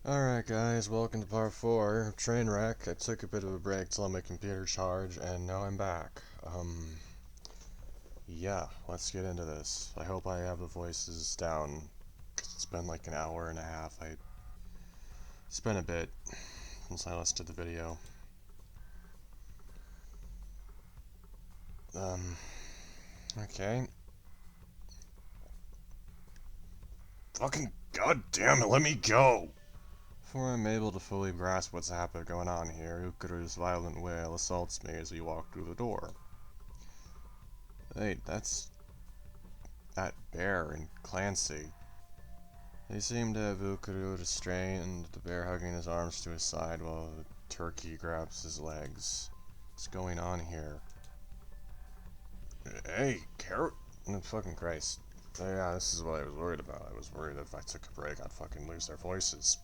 Alright guys, welcome to part 4 of Trainwreck. I took a bit of a break to let my computer charge, and now I'm back. Yeah, let's get into this. I hope I have the voices down, because it's been like an hour and a half. It's been a bit since I listened to the video. Okay. Fucking goddamn it, let me go! Before I'm able to fully grasp what's going on here, Ukuru's violent wail assaults me as we walk through the door. Wait, that's that bear and Clancy. They seem to have Ukuru restrained, the bear hugging his arms to his side while the turkey grabs his legs. What's going on here? Hey, carrot! Oh, fucking Christ. Yeah, this is what I was worried about. I was worried that if I took a break, I'd fucking lose their voices.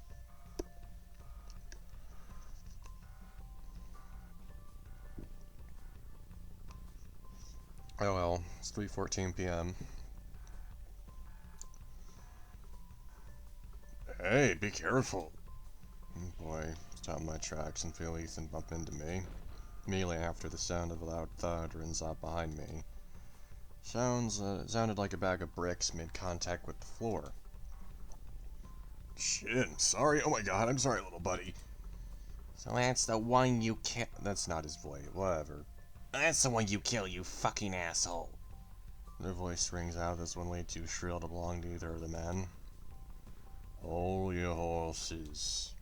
Oh well, it's 3:14 p.m. Hey, be careful! Oh boy, stop my tracks and feel Ethan bump into me. Immediately after, the sound of a loud thud rings out behind me. Sounded like a bag of bricks made contact with the floor. Shit, I'm sorry. Oh my god, I'm sorry, little buddy. So that's the one you kill. That's not his voice, whatever. That's the one you kill, you fucking asshole. Their voice rings out as one way too shrill to belong to either of the men. Hold your horses.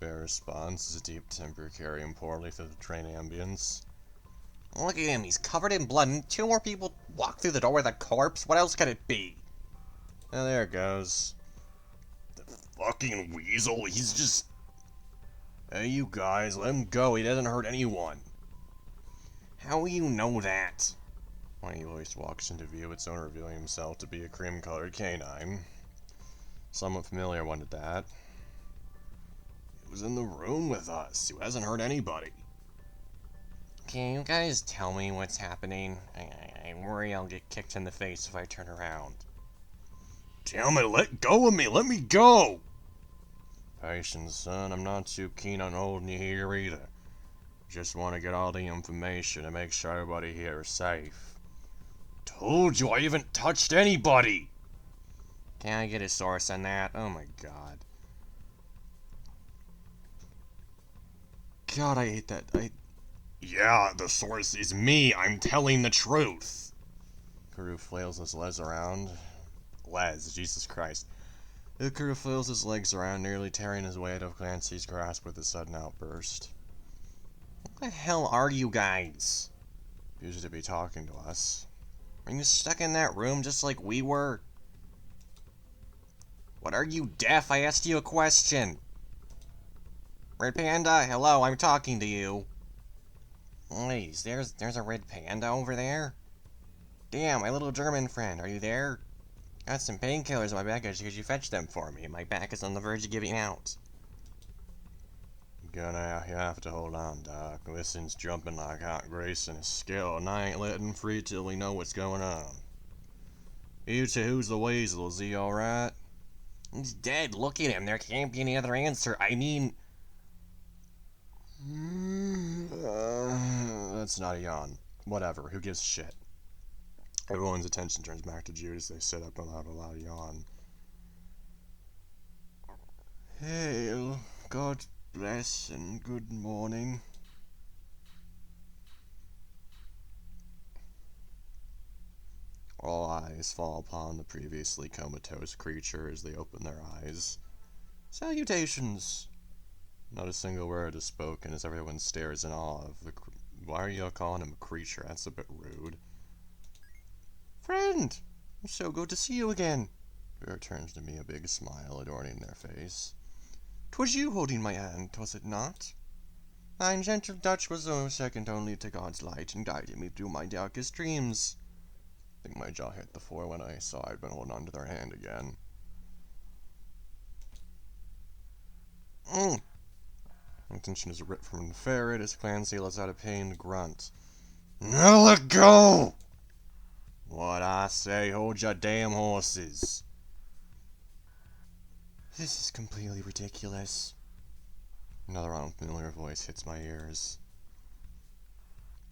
Bear responds as a deep timbre carrying poorly through the train ambience. Look at him, he's covered in blood, and 2 more people walk through the door with a corpse? What else could it be? Oh, there it goes. The fucking weasel, he's just... Hey, you guys, let him go, he doesn't hurt anyone. How will you know that? When he voice walks into view, its owner revealing himself to be a cream-colored canine. Someone familiar wanted that. He was in the room with us, he hasn't hurt anybody. Can you guys tell me what's happening? I worry I'll get kicked in the face if I turn around. Damn it, let go of me, let me go! Patience, son, I'm not too keen on holding you here either. Just want to get all the information and make sure everybody here is safe. Told you I haven't touched anybody! Can I get a source on that? Oh my god. God, I hate that. Yeah, the source is me. I'm telling the truth. Kuru flails his legs around. Jesus Christ. Kuru flails his legs around, nearly tearing his way out of Clancy's grasp with a sudden outburst. What the hell are you guys? Used to be talking to us. Are you stuck in that room just like we were? What, are you deaf? I asked you a question. Red Panda, hello, I'm talking to you. Please, there's a red panda over there? Damn, my little German friend, are you there? Got some painkillers in my baggage because you fetched them for me. My back is on the verge of giving out. You have to hold on, Doc. Listen's jumping like hot grease in his skill, and I ain't letting free till we know what's going on. You two, who's the weasel? Is he alright? He's dead. Look at him. There can't be any other answer. I mean... that's not a yawn. Whatever, who gives a shit? Everyone's attention turns back to Jude as they sit up and let a loud yawn. Hail, God bless and good morning. All eyes fall upon the previously comatose creature as they open their eyes. Salutations! Not a single word is spoken as everyone stares in awe of the... Why are you calling him a creature? That's a bit rude. Friend! It's so good to see you again. Bear turns to me, a big smile adorning their face. 'Twas you holding my hand, was it not? Thine gentle touch was second only to God's light and guided me through my darkest dreams. I think my jaw hit the floor when I saw I'd been holding onto their hand again. Attention is ripped from the ferret as Clancy lets out a pained grunt. Now let go! What I say, hold your damn horses. This is completely ridiculous. Another unfamiliar voice hits my ears.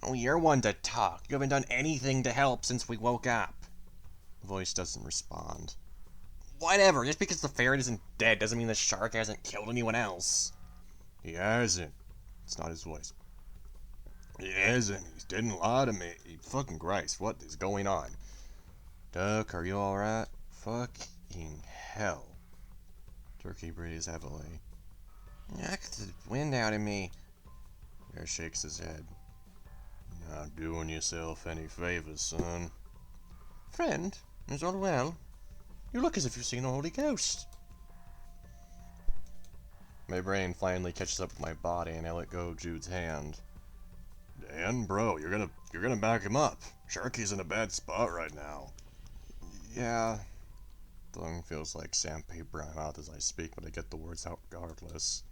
Oh, you're one to talk. You haven't done anything to help since we woke up. The voice doesn't respond. Whatever, just because the ferret isn't dead doesn't mean the shark hasn't killed anyone else. He hasn't. It's not his voice. He hasn't. He didn't lie to me. Fucking Christ, what is going on? Duck, are you alright? Fucking hell. Turkey breathes heavily. Knock the wind out of me. Bear shakes his head. Not doing yourself any favors, son. Friend, is all well? You look as if you've seen a Holy Ghost. My brain finally catches up with my body, and I let go of Jude's hand. Dan, bro, you're gonna back him up. Sharky's in a bad spot right now. Yeah. Tongue feels like sandpaper in my mouth as I speak, but I get the words out regardless.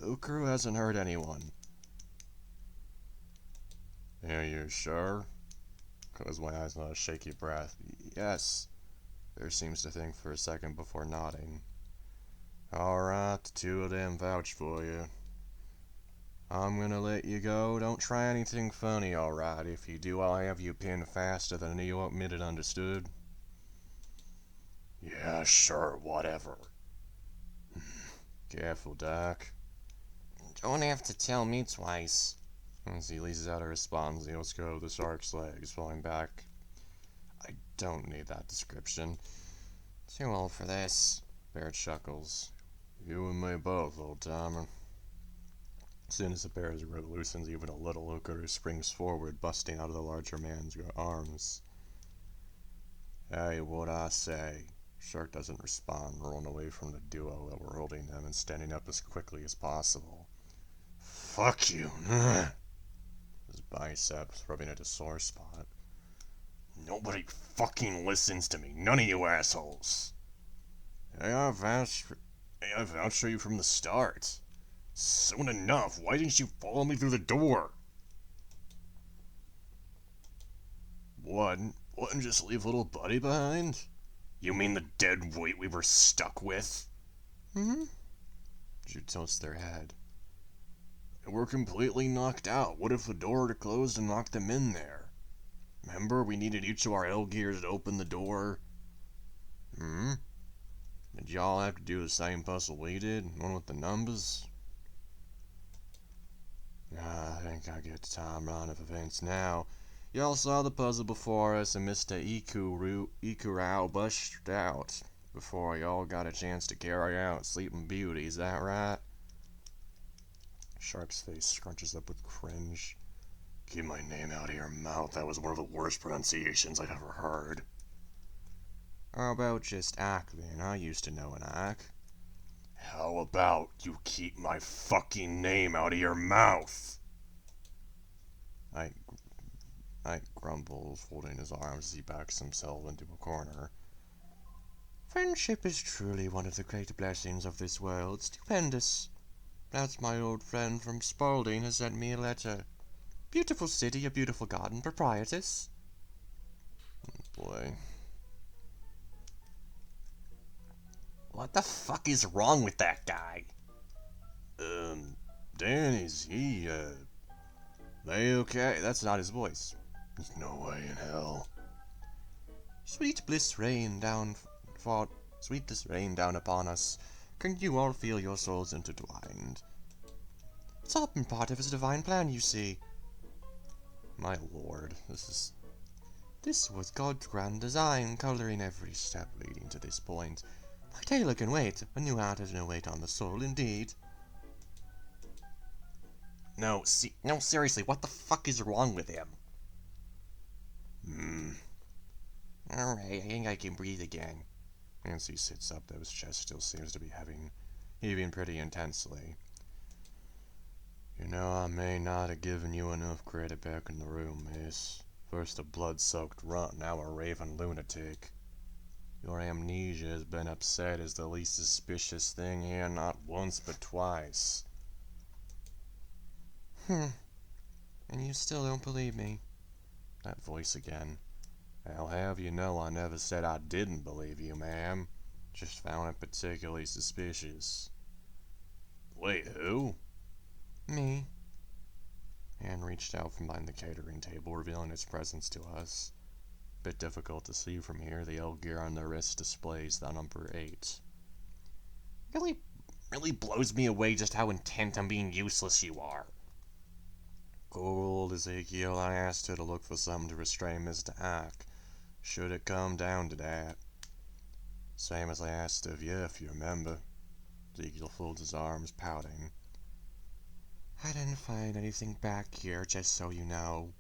Ukuru hasn't hurt anyone. Yeah, you sure? Close my eyes with a shaky breath. Yes. Bear seems to think for a second before nodding. Alright, the two of them vouch for you. I'm gonna let you go. Don't try anything funny, alright? If you do, I'll have you pinned faster than you want me to understood. Yeah, sure, whatever. Careful, Doc. Don't have to tell me twice. As he leases out a response, he lets go of the shark's legs, falling back. I don't need that description. Too old for this. Bear chuckles. You and me both, old-timer. As soon as the bear's rope loosens even a little, Ukuru springs forward, busting out of the larger man's arms. Hey, what'd I say? Shark doesn't respond, rolling away from the duo that were holding him and standing up as quickly as possible. Fuck you. His biceps rubbing at a sore spot. Nobody fucking listens to me. None of you assholes. Hey, I vouched for you from the start. Soon enough. Why didn't you follow me through the door? What? Wouldn't just leave little buddy behind? You mean the dead weight we were stuck with? Hmm? Jude tilts their head. We're completely knocked out. What if the door had closed and knocked them in there? Remember, we needed each of our L gears to open the door? Did y'all have to do the same puzzle we did? One with the numbers? I think I get the timeline of events now. Y'all saw the puzzle before us, and Mr. Ikurao busted out before y'all got a chance to carry out Sleeping Beauty, is that right? Shark's face scrunches up with cringe. Keep my name out of your mouth. That was one of the worst pronunciations I've ever heard. How about just Ack, then? I used to know an Ack. How about you keep my fucking name out of your mouth? I grumbles, folding his arms as he backs himself into a corner. Friendship is truly one of the great blessings of this world. Stupendous. That's my old friend from Spalding has sent me a letter. Beautiful city, a beautiful garden, proprietress. Boy. What the fuck is wrong with that guy? Dan, is he, they okay? That's not his voice. There's no way in hell. Sweet bliss rain down upon us. Can you all feel your souls intertwined? It's all been part of his divine plan, you see. My lord, this was God's grand design, coloring every step leading to this point. My tailor can wait. A new heart has no weight on the soul, indeed. No, seriously, what the fuck is wrong with him? Alright, I think I can breathe again. Nancy sits up, though his chest still seems to be heaving pretty intensely. You know, I may not have given you enough credit back in the room, miss. First a blood-soaked runt, now a raving lunatic. Your amnesia has been upset as the least suspicious thing here, not once but twice. And you still don't believe me? That voice again. I'll have you know I never said I didn't believe you, ma'am. Just found it particularly suspicious. Wait, who? Me. Anne reached out from behind the catering table, revealing its presence to us. Bit difficult to see from here, the L gear on their wrist displays the number 8. Really blows me away just how intent on being useless you are. Old Ezekiel, I asked her to look for something to restrain Mr. Ike, should it come down to that. Same as I asked of you, if you remember. Ezekiel folds his arms, pouting. I didn't find anything back here, just so you know.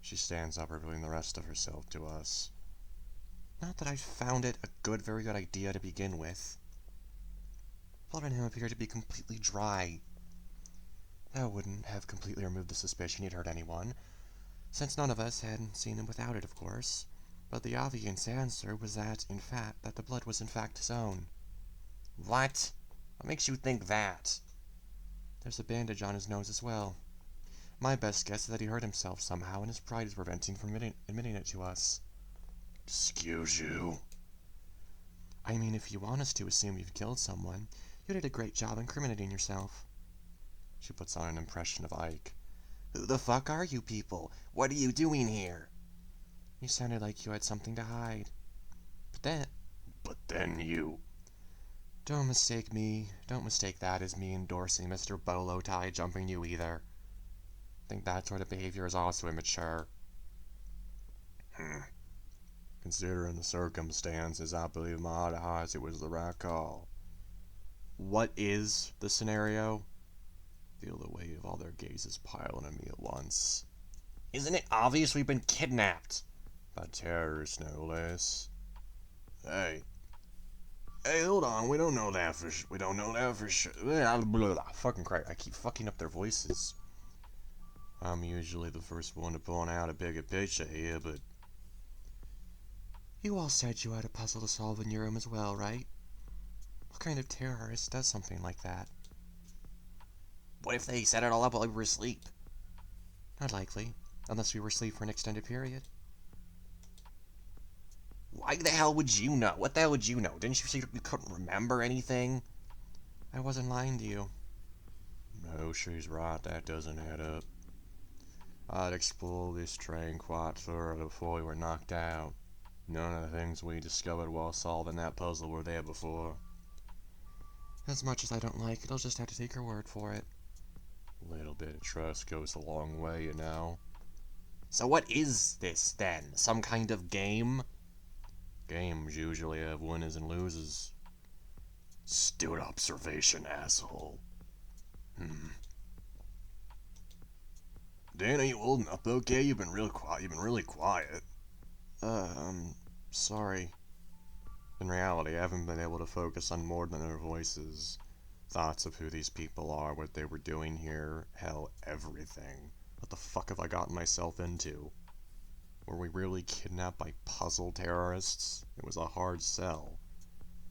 She stands up, revealing the rest of herself to us. Not that I found it a very good idea to begin with. Blood on him appeared to be completely dry. That wouldn't have completely removed the suspicion he'd hurt anyone, since none of us had seen him without it, of course. But the obvious answer was that the blood was in fact his own. What? What makes you think that? There's a bandage on his nose as well. My best guess is that he hurt himself somehow, and his pride is preventing him from admitting it to us. Excuse you? I mean, if you want us to assume you've killed someone, you did a great job incriminating yourself. She puts on an impression of Ike. Who the fuck are you people? What are you doing here? You sounded like you had something to hide. But then you... Don't mistake that as me endorsing Mr. Bolo Tie jumping you either. I think that sort of behavior is also immature. Considering the circumstances, I believe in my heart of hearts it was the right call. What is the scenario? Feel the weight of all their gazes piling on me at once. Isn't it obvious we've been kidnapped? By terrorists, no less. Hey, hold on. We don't know that for sure. Fucking crap! I keep fucking up their voices. I'm usually the first one to point out a bigger picture here, but you all said you had a puzzle to solve in your room as well, right? What kind of terrorist does something like that? What if they set it all up while we were asleep? Not likely, unless we were asleep for an extended period. Why the hell would you know? What the hell would you know? Didn't you say you couldn't remember anything? I wasn't lying to you. No, she's right. That doesn't add up. I'd explored this train quite thoroughly before we were knocked out. None of the things we discovered while solving that puzzle were there before. As much as I don't like it, I'll just have to take your word for it. A little bit of trust goes a long way, you know. So what is this, then? Some kind of game? Games usually have winners and losers. Astute observation, asshole. Dan, are you holding up okay? You've been really quiet. I'm sorry. In reality, I haven't been able to focus on more than their voices. Thoughts of who these people are, what they were doing here, hell, everything. What the fuck have I gotten myself into? Were we really kidnapped by puzzle terrorists? It was a hard sell.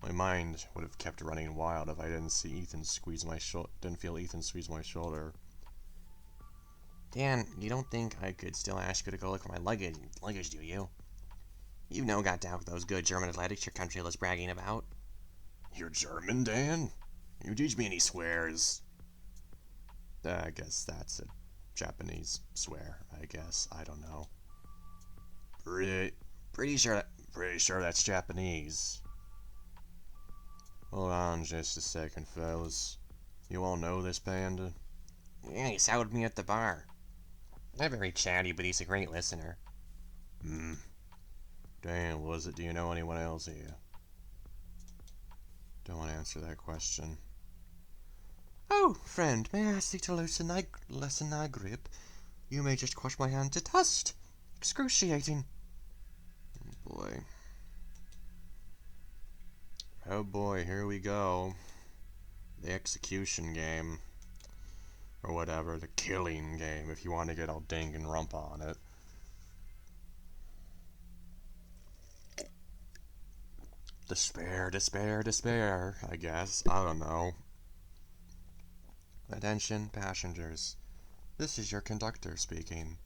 My mind would have kept running wild if I didn't feel Ethan squeeze my shoulder. Dan, you don't think I could still ask you to go look for my luggage, do you? You know got down with those good German athletics your country was bragging about. You're German, Dan? You teach me any swears. I guess that's a Japanese swear, I guess. I don't know. Pretty sure that's Japanese. Hold on just a second, fellas. You all know this panda? Yeah, he sat with me at the bar. Not very chatty, but he's a great listener. Dan, was it? Do you know anyone else here? Don't want to answer that question. Oh, friend, may I ask you to lessen thy grip? You may just crush my hand to dust. Excruciating. Boy. Oh boy, here we go. The execution game. Or whatever, the killing game, if you want to get all ding and rump on it. Despair, despair, despair, I guess. I don't know. Attention, passengers. This is your conductor speaking.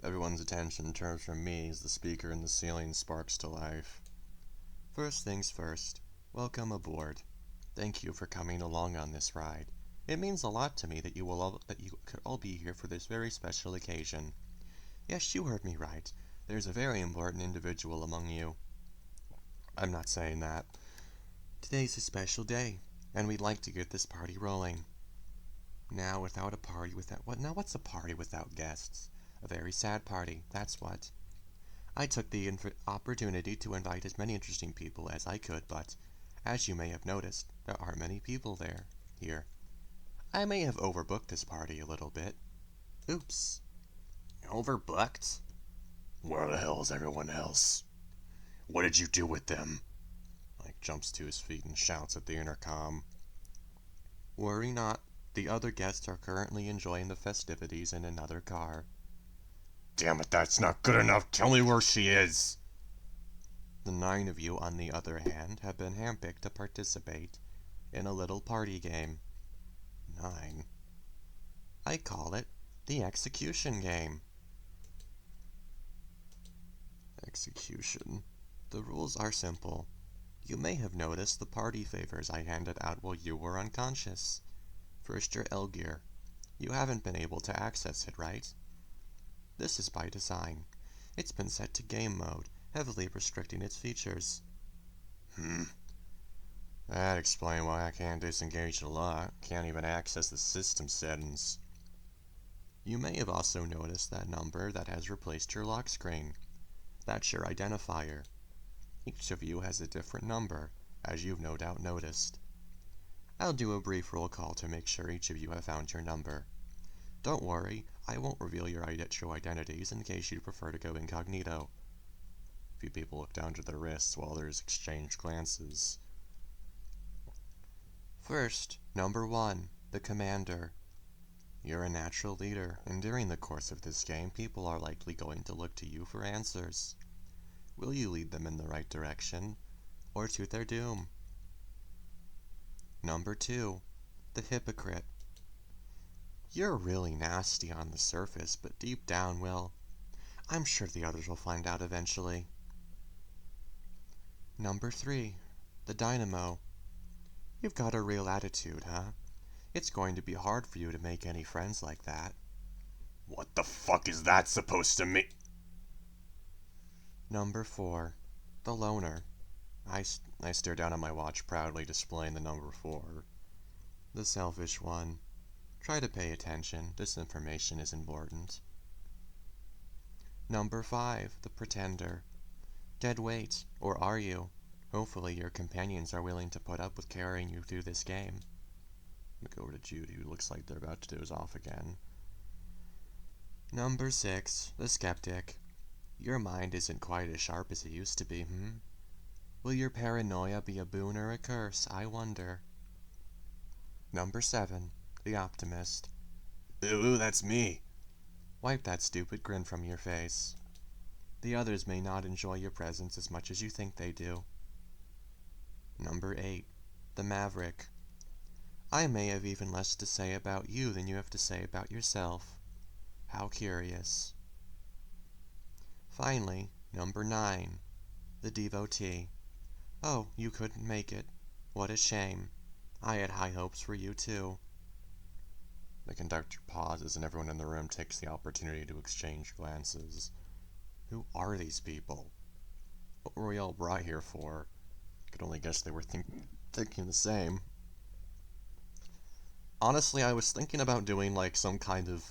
Everyone's attention turns from me as the speaker in the ceiling sparks to life. First things first, welcome aboard. Thank you for coming along on this ride. It means a lot to me that you could all be here for this very special occasion. Yes, you heard me right. There's a very important individual among you. I'm not saying that. Today's a special day, and we'd like to get this party rolling. Now, what's a party without guests? A very sad party, that's what. I took the opportunity to invite as many interesting people as I could, but, as you may have noticed, there aren't many people here. I may have overbooked this party a little bit. Oops. Overbooked? Where the hell is everyone else? What did you do with them? Mike jumps to his feet and shouts at the intercom. Worry not. The other guests are currently enjoying the festivities in another car. Damn it, that's not good enough. Tell me where she is. The 9 of you, on the other hand, have been handpicked to participate in a little party game. 9. I call it the execution game. Execution. The rules are simple. You may have noticed the party favors I handed out while you were unconscious. First, your L gear. You haven't been able to access it, right? This is by design. It's been set to game mode, heavily restricting its features. That'd explain why I can't disengage the lock, can't even access the system settings. You may have also noticed that number that has replaced your lock screen. That's your identifier. Each of you has a different number, as you've no doubt noticed. I'll do a brief roll call to make sure each of you have found your number. Don't worry, I won't reveal your true identities in case you prefer to go incognito. A few people look down to their wrists while there's exchanged glances. First, number 1, the commander. You're a natural leader, and during the course of this game, people are likely going to look to you for answers. Will you lead them in the right direction, or to their doom? Number 2, the hypocrite. You're really nasty on the surface, but deep down, well, I'm sure the others will find out eventually. Number 3, the dynamo. You've got a real attitude, huh? It's going to be hard for you to make any friends like that. What the fuck is that supposed to mean? Number 4, the loner. I stare down at my watch, proudly displaying the number 4. The selfish one. Try to pay attention, this information is important. Number 5, the pretender. Dead weight, or are you? Hopefully your companions are willing to put up with carrying you through this game. Look over to Judy, who looks like they're about to doze off again. Number 6, the skeptic. Your mind isn't quite as sharp as it used to be, Will your paranoia be a boon or a curse, I wonder? Number 7, the optimist. Ooh, that's me. Wipe that stupid grin from your face. The others may not enjoy your presence as much as you think they do. Number 8, the maverick. I may have even less to say about you than you have to say about yourself. How curious. Finally, number 9, the devotee. Oh, you couldn't make it. What a shame. I had high hopes for you, too. The conductor pauses and everyone in the room takes the opportunity to exchange glances. Who are these people? What were we all brought here for? I could only guess they were thinking the same. Honestly, I was thinking about doing, some kind of,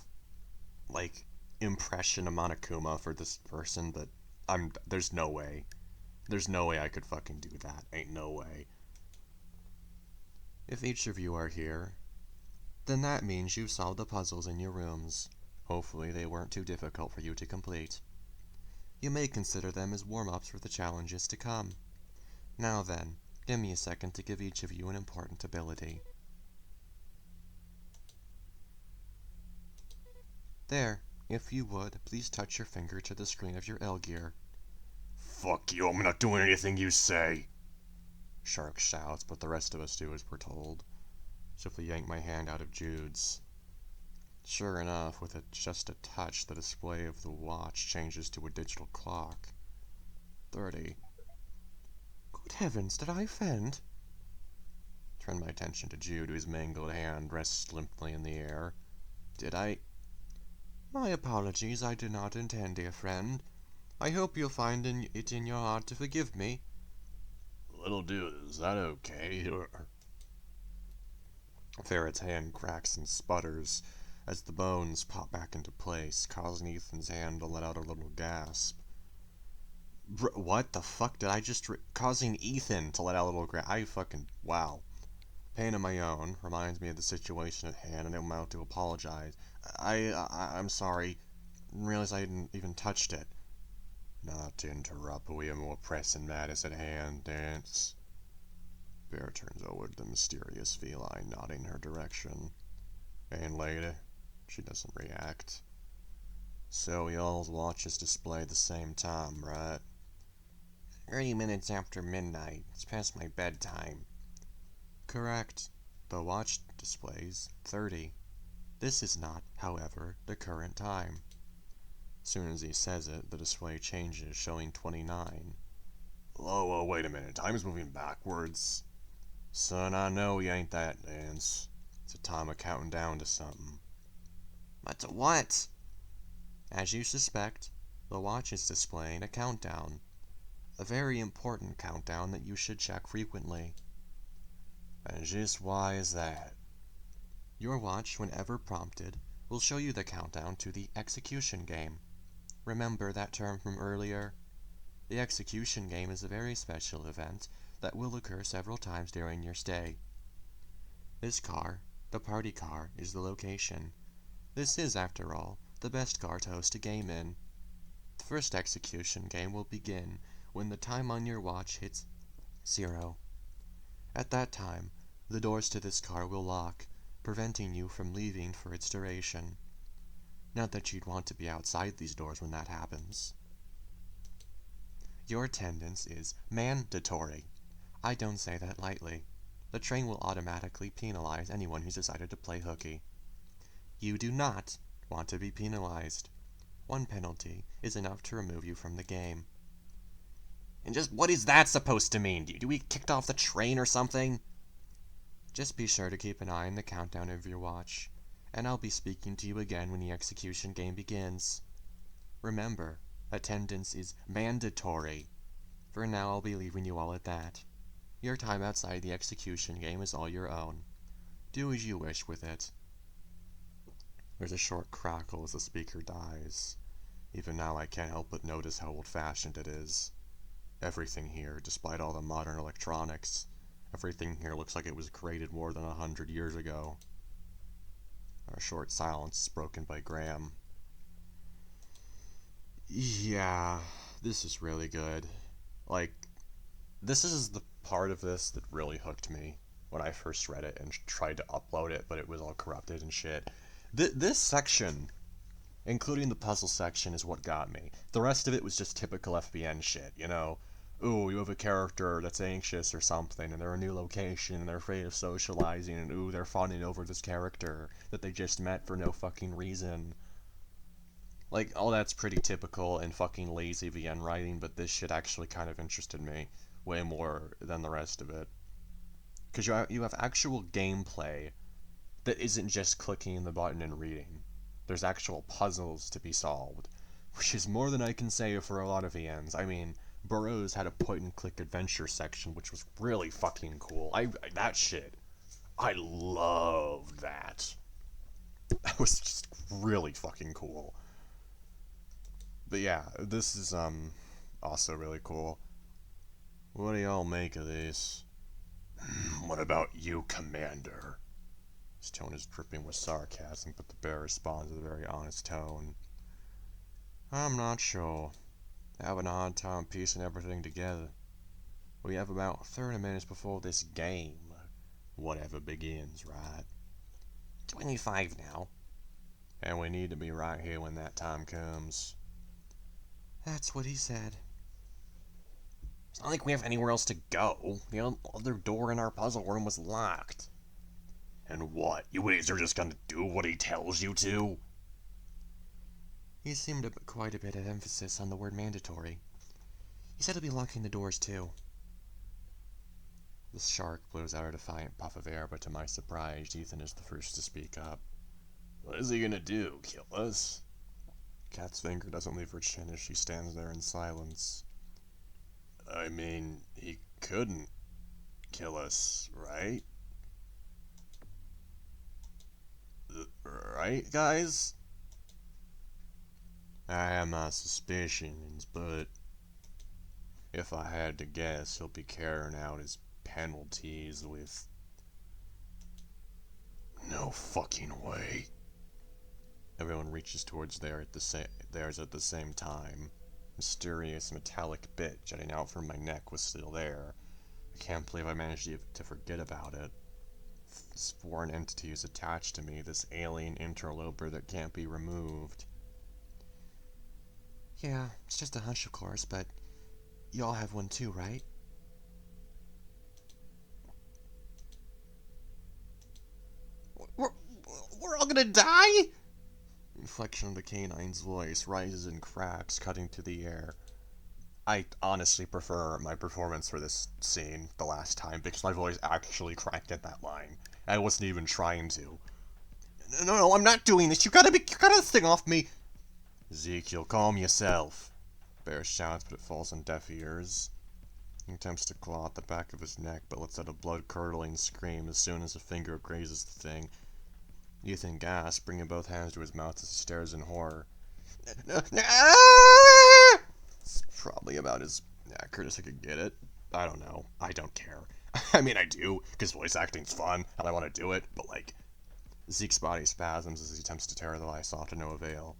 impression of Monokuma for this person, but there's no way. There's no way I could fucking do that. Ain't no way. If each of you are here, then that means you've solved the puzzles in your rooms. Hopefully they weren't too difficult for you to complete. You may consider them as warm-ups for the challenges to come. Now then, give me a second to give each of you an important ability. There, if you would, please touch your finger to the screen of your L gear. Fuck you, I'm not doing anything you say. Shark shouts, but the rest of us do as we're told. Simply yank my hand out of Jude's. Sure enough, with just a touch, the display of the watch changes to a digital clock. 30. Good heavens, did I offend? Turned my attention to Jude, whose mangled hand rests limply in the air. Did I? My apologies, I did not intend, dear friend. I hope you'll find it in your heart to forgive me. Little dude, is that okay? Ferret's hand cracks and sputters as the bones pop back into place, causing Ethan's hand to let out a little gasp. What the fuck did I just causing Ethan to let out a little wow. Pain of my own reminds me of the situation at hand, and I'm out to apologize. I'm sorry. Realize I hadn't even touched it. Not to interrupt, but we have more pressing matters at hand, Dance. Bear turns over to the mysterious feline, nodding her direction. And lady, she doesn't react. So y'all's watches display the same time, right? 30 minutes after midnight. It's past my bedtime. Correct. The watch displays 30. This is not, however, the current time. Soon as he says it, the display changes, showing 29. Whoa, wait a minute. Time's moving backwards. Son, I know you ain't that, Dance. It's a time of counting down to something. But to what? As you suspect, the watch is displaying a countdown. A very important countdown that you should check frequently. And just why is that? Your watch, whenever prompted, will show you the countdown to the execution game. Remember that term from earlier? The execution game is a very special event that will occur several times during your stay. This car, the party car, is the location. This is, after all, the best car to host a game in. The first execution game will begin when the time on your watch hits 0. At that time, the doors to this car will lock, preventing you from leaving for its duration. Not that you'd want to be outside these doors when that happens. Your attendance is mandatory. I don't say that lightly. The train will automatically penalize anyone who's decided to play hooky. You do not want to be penalized. One penalty is enough to remove you from the game. And just what is that supposed to mean? Do we kicked off the train or something? Just be sure to keep an eye on the countdown of your watch, and I'll be speaking to you again when the execution game begins. Remember, attendance is mandatory. For now, I'll be leaving you all at that. Your time outside the execution game is all your own. Do as you wish with it. There's a short crackle as the speaker dies. Even now I can't help but notice how old-fashioned it is. Everything here, despite all the modern electronics, everything here looks like it was created more than 100 years ago. Our short silence is broken by Graham. Yeah, this is really good. Like, this is the part of this that really hooked me when I first read it and tried to upload it, but it was all corrupted and shit. This section, including the puzzle section, is what got me. The rest of it was just typical FBN shit, you know? Ooh, you have a character that's anxious or something, and they're in a new location, and they're afraid of socializing, and ooh, they're fawning over this character that they just met for no fucking reason. Like, all that's pretty typical and fucking lazy VN writing, but this shit actually kind of interested me way more than the rest of it. Because you have actual gameplay that isn't just clicking the button and reading. There's actual puzzles to be solved, which is more than I can say for a lot of VNs. I mean, Burroughs had a point-and-click adventure section, which was really fucking cool. That shit, I loved that. That was just really fucking cool. But yeah, this is also really cool. What do y'all make of this? What about you, Commander? His tone is dripping with sarcasm, but the bear responds with a very honest tone. I'm not sure. Having a hard time piecing everything together. We have about 30 minutes before this game, whatever begins, right? 25 now. And we need to be right here when that time comes. That's what he said. It's not like we have anywhere else to go. The other door in our puzzle room was locked. And what? You idiots are just gonna do what he tells you to? He seemed to put quite a bit of emphasis on the word mandatory. He said he'll be locking the doors too. The shark blows out a defiant puff of air, but to my surprise, Ethan is the first to speak up. What is he gonna do? Kill us? Kat's finger doesn't leave her chin as she stands there in silence. I mean, he couldn't kill us, right? Right, guys? I have my suspicions, but if I had to guess, he'll be carrying out his penalties with... No fucking way. Everyone reaches towards theirs at the same time. Mysterious metallic bit jutting out from my neck was still there. I can't believe I managed to forget about it. This foreign entity is attached to me, this alien interloper that can't be removed. Yeah, it's just a hunch, of course, but y'all have one too, right? We're all gonna die? Inflection of the canine's voice rises and cracks, cutting to the air. I honestly prefer my performance for this scene the last time, because my voice actually cracked at that line. I wasn't even trying to. No, I'm not doing this. You got this thing off me. Ezekiel, calm yourself. Bear shouts, but it falls on deaf ears. He attempts to claw at the back of his neck, but lets out a blood-curdling scream as soon as a finger grazes the thing. Ethan gasps, bringing both hands to his mouth as he stares in horror. It's probably about as accurate as I could get it. I don't know. I don't care. I mean, I do, because voice acting's fun, and I want to do it, but, like... Zeke's body spasms as he attempts to tear the ice off to no avail.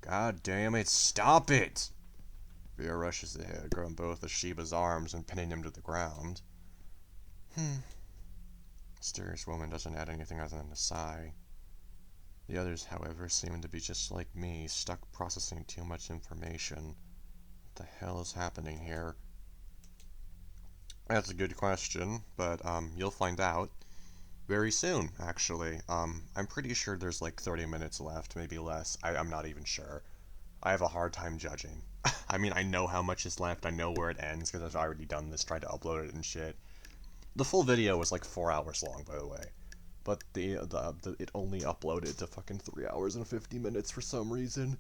God damn it, stop it! Bear rushes ahead, grabbing both of Sheba's arms and pinning him to the ground. Mysterious woman doesn't add anything other than a sigh. The others, however, seem to be just like me, stuck processing too much information. What the hell is happening here? That's a good question, but you'll find out very soon, actually. I'm pretty sure there's like 30 minutes left, maybe less. I'm not even sure. I have a hard time judging. I mean, I know how much is left, I know where it ends, because I've already done this, tried to upload it and shit. The full video was like 4 hours long, by the way. But it only uploaded to fucking 3 hours and 50 minutes for some reason.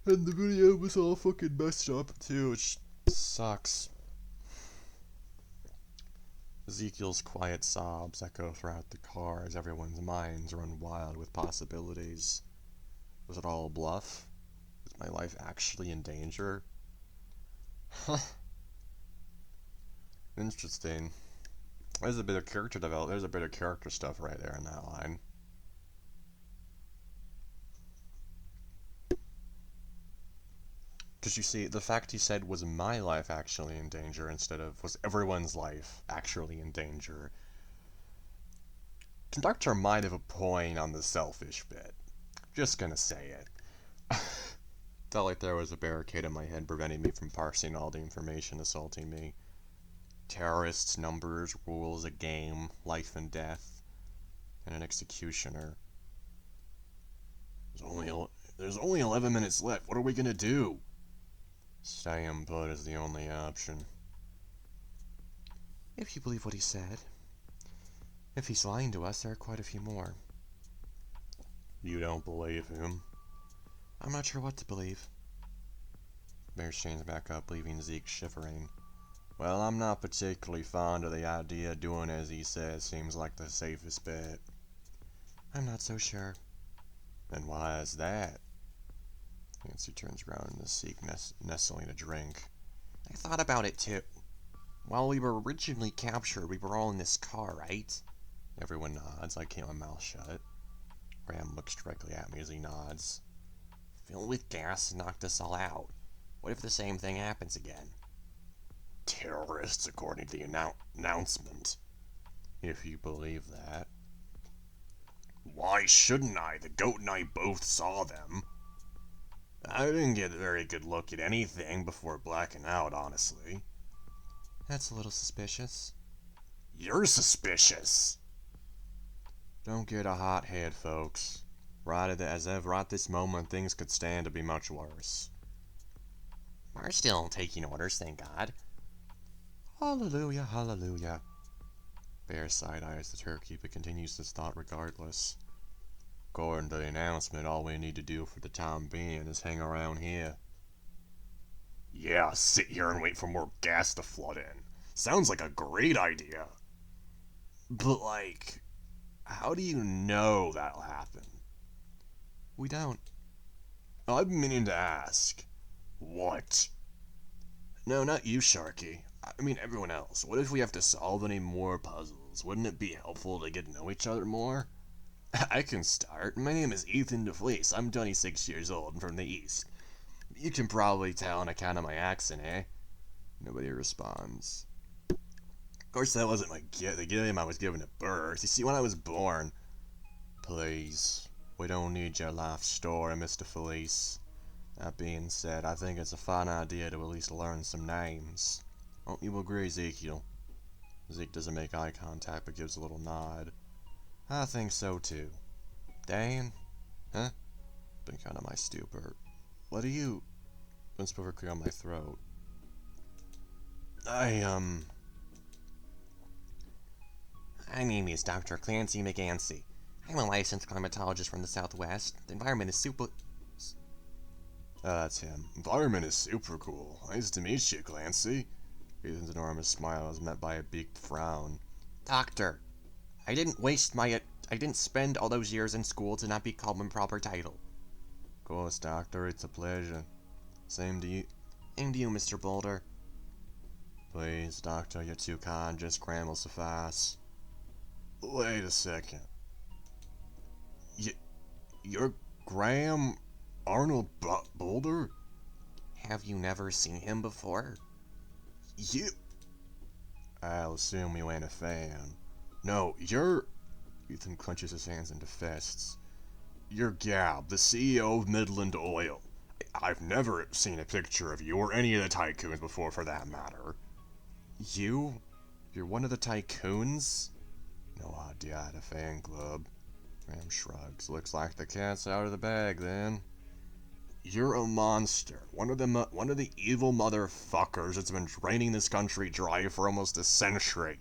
And the video was all fucking messed up, too, which sucks. Ezekiel's quiet sobs echo throughout the car as everyone's minds run wild with possibilities. Was it all a bluff? Is my life actually in danger? Interesting. There's a bit of character development. There's a bit of character stuff right there in that line. Because you see, the fact he said was my life actually in danger instead of was everyone's life actually in danger. Conductor might have a point on the selfish bit. Just gonna say it. Felt like there was a barricade in my head preventing me from parsing all the information assaulting me. Terrorists, numbers, rules, a game, life and death, and an executioner. There's only 11 minutes left. What are we gonna do? Staying put is the only option. If you believe what he said. If he's lying to us, there are quite a few more. You don't believe him? I'm not sure what to believe. Bear chains back up, leaving Zeke shivering. Well, I'm not particularly fond of the idea of doing as he says. Seems like the safest bet. I'm not so sure. And why is that? Nancy turns around and Zeke nestling a drink. I thought about it too. While we were originally captured, we were all in this car, right? Everyone nods. I keep my mouth shut. Graham looks directly at me as he nods. Filled with gas knocked us all out. What if the same thing happens again? Terrorists, according to the announcement. If you believe that. Why shouldn't I? The goat and I both saw them. I didn't get a very good look at anything before blacking out, honestly. That's a little suspicious. You're suspicious! Don't get a hot head, folks. Right at this moment, things could stand to be much worse. We're still taking orders, thank God. Hallelujah, hallelujah. Bear side-eyes the turkey, but continues his thought regardless. According to the announcement, all we need to do for the time being is hang around here. Yeah, sit here and wait for more gas to flood in. Sounds like a great idea. But, like, how do you know that'll happen? We don't. I've been meaning to ask. What? No, not you, Sharky. I mean everyone else. What if we have to solve any more puzzles? Wouldn't it be helpful to get to know each other more? I can start. My name is Ethan DeFleece. I'm 26 years old and from the East. You can probably tell on account of my accent, eh? Nobody responds. Of course, that wasn't the game I was given at birth. You see, when I was born... Please, we don't need your life story, Mr. Felice. That being said, I think it's a fine idea to at least learn some names. Won't you agree, Ezekiel? Zeke doesn't make eye contact, but gives a little nod. I think so, too. Dan? Huh? Been kind of my stupor. What are you... Been super clear on my throat. My name is Dr. Clancy McAnsey. I'm a licensed climatologist from the Southwest. The environment is super... that's him. Environment is super cool. Nice to meet you, Clancy. Ethan's enormous smile is met by a beaked frown. Doctor, I didn't spend all those years in school to not be called my proper title. Of course, Doctor, it's a pleasure. Same to you. And you, Mr. Boulder. Please, Doctor, you're too kind. Just Graham will suffice. Wait a second. You're Graham Arnold Boulder? Have you never seen him before? You... I'll assume you ain't a fan. No, you're... Ethan clenches his hands into fists. You're Gab, the CEO of Midland Oil. I've never seen a picture of you or any of the tycoons before, for that matter. You? You're one of the tycoons? No idea I had a fan club. Graham shrugs. Looks like the cat's out of the bag, then. You're a monster. One of the evil motherfuckers that's been draining this country dry for almost a century.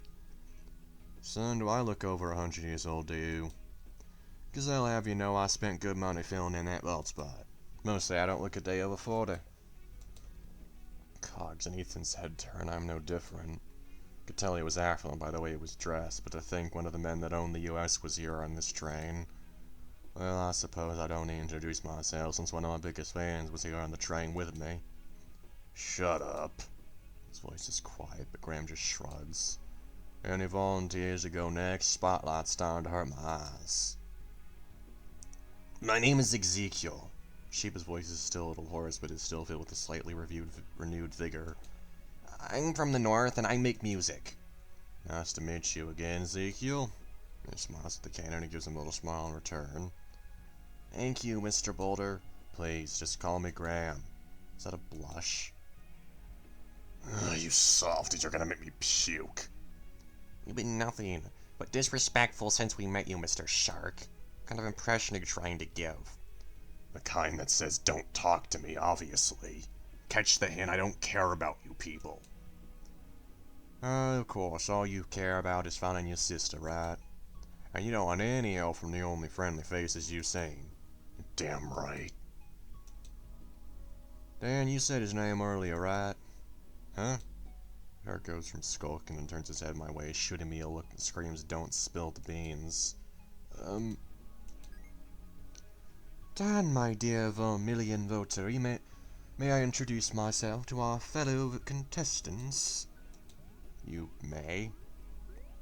Son, do I look over 100 years old to you? Because I'll have you know I spent good money filling in that bald spot. Mostly I don't look a day over 40. Cogs in Ethan's head turn. I'm no different. Could tell he was affluent by the way he was dressed, but to think one of the men that owned the U.S. was here on this train. Well, I suppose I don't need to introduce myself since one of my biggest fans was here on the train with me. Shut up. His voice is quiet, but Graham just shrugs. Any volunteers to go next? Spotlight's starting to hurt my eyes. My name is Ezekiel. Sheba's voice is still a little hoarse, but is still filled with a slightly renewed vigor. I'm from the north, and I make music. Nice to meet you again, Ezekiel. He smiles at the cannon and gives him a little smile in return. Thank you, Mr. Boulder. Please, just call me Graham. Is that a blush? You softies are gonna make me puke. You've been nothing but disrespectful since we met you, Mr. Shark. What kind of impression are you trying to give? The kind that says don't talk to me, obviously. Catch the hint, I don't care about you people. Of course, all you care about is finding your sister, right? And you don't want any help from the only friendly faces you've seen. Damn right. Dan, you said his name earlier, right? Huh? Shark goes from skulking and turns his head my way, shooting me a look that screams, don't spill the beans. Dan, my dear Vermilion votary, may I introduce myself to our fellow contestants? You may.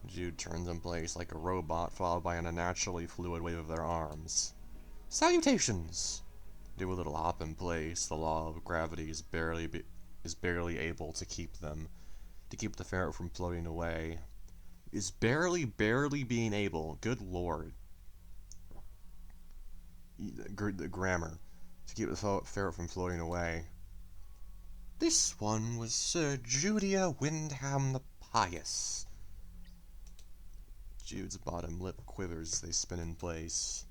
Jude turns in place like a robot, followed by an unnaturally fluid wave of their arms. Salutations! Do a little hop in place. The law of gravity is barely able to keep the ferret from floating away. Is barely being able. Good lord. The grammar. To keep the ferret from floating away. This one was Sir Julia Wyndham the Pious. Jude's bottom lip quivers as they spin in place.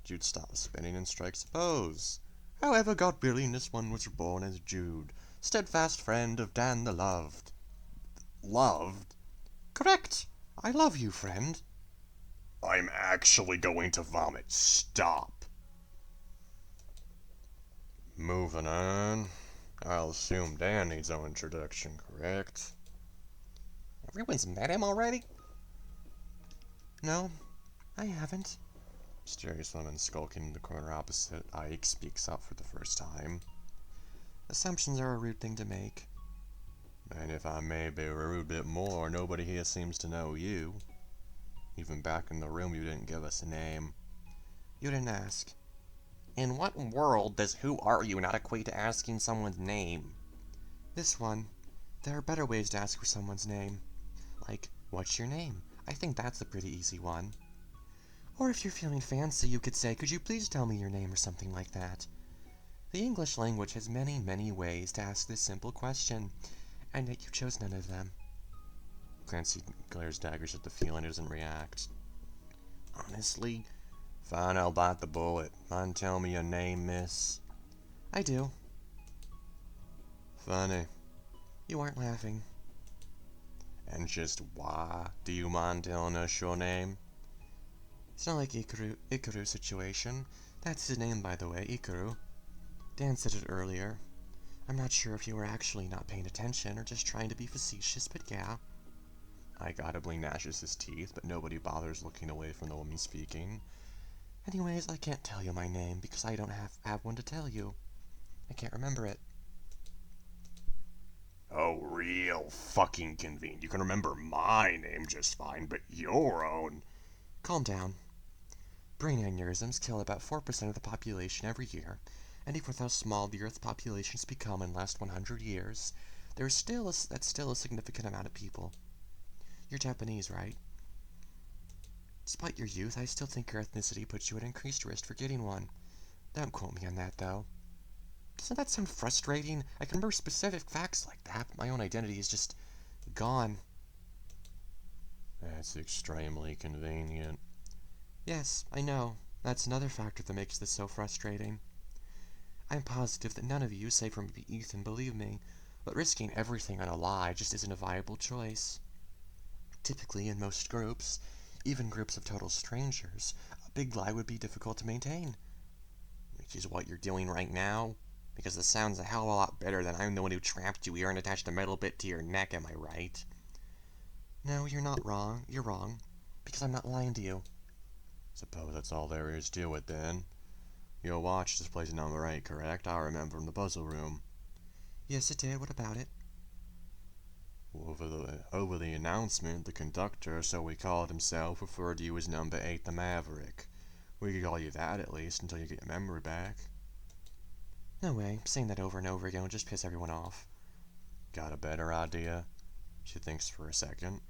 Jude stops spinning and strikes a pose. However, God willing, this one was reborn as Jude, steadfast friend of Dan the Loved. Loved? Correct! I love you, friend. I'm actually going to vomit. Stop. Moving on. I'll assume Dan needs no introduction, correct? Everyone's met him already? No, I haven't. Mysterious woman skulking in the corner opposite Ike speaks up for the first time. Assumptions are a rude thing to make. And if I may be a rude bit more, nobody here seems to know you. Even back in the room, you didn't give us a name. You didn't ask. In what world does who are you not equate to asking someone's name? This one. There are better ways to ask for someone's name. Like, what's your name? I think that's a pretty easy one. Or if you're feeling fancy, you could say, could you please tell me your name or something like that. The English language has many, many ways to ask this simple question, and yet you chose none of them. Clancy glares daggers at the feeling and doesn't react. Honestly? Fine, I'll bite the bullet. Mind telling me your name, miss? I do. Funny. You aren't laughing. And just why do you mind telling us your name? It's not like Ikaru's situation. That's his name, by the way, Ikaru. Dan said it earlier. I'm not sure if you were actually not paying attention or just trying to be facetious, but yeah. Ike audibly gnashes his teeth, but nobody bothers looking away from the woman speaking. Anyways, I can't tell you my name because I don't have one to tell you. I can't remember it. Oh, real fucking convenient. You can remember my name just fine, but your own... Calm down. Brain aneurysms kill about 4% of the population every year, and even with how small the Earth's population's become in the last 100 years, that's still a significant amount of people. You're Japanese, right? Despite your youth, I still think your ethnicity puts you at increased risk for getting one. Don't quote me on that, though. Doesn't that sound frustrating? I can remember specific facts like that, but my own identity is just gone. That's extremely convenient. Yes, I know. That's another factor that makes this so frustrating. I'm positive that none of you, save for maybe Ethan, believe me, but risking everything on a lie just isn't a viable choice. Typically, in most groups, even groups of total strangers, a big lie would be difficult to maintain. Which is what you're doing right now, because it sounds a hell of a lot better than I'm the one who trapped you here and attached a metal bit to your neck, am I right? No, you're not wrong. You're wrong, because I'm not lying to you. Suppose that's all there is to it, then. Your watch displays a number 8, correct? I remember from the puzzle room. Yes, it did. What about it? Over the announcement, the conductor, so he called himself, referred to you as number 8, the Maverick. We could call you that, at least, until you get your memory back. No way. Saying that over and over again will just piss everyone off. Got a better idea? She thinks for a second.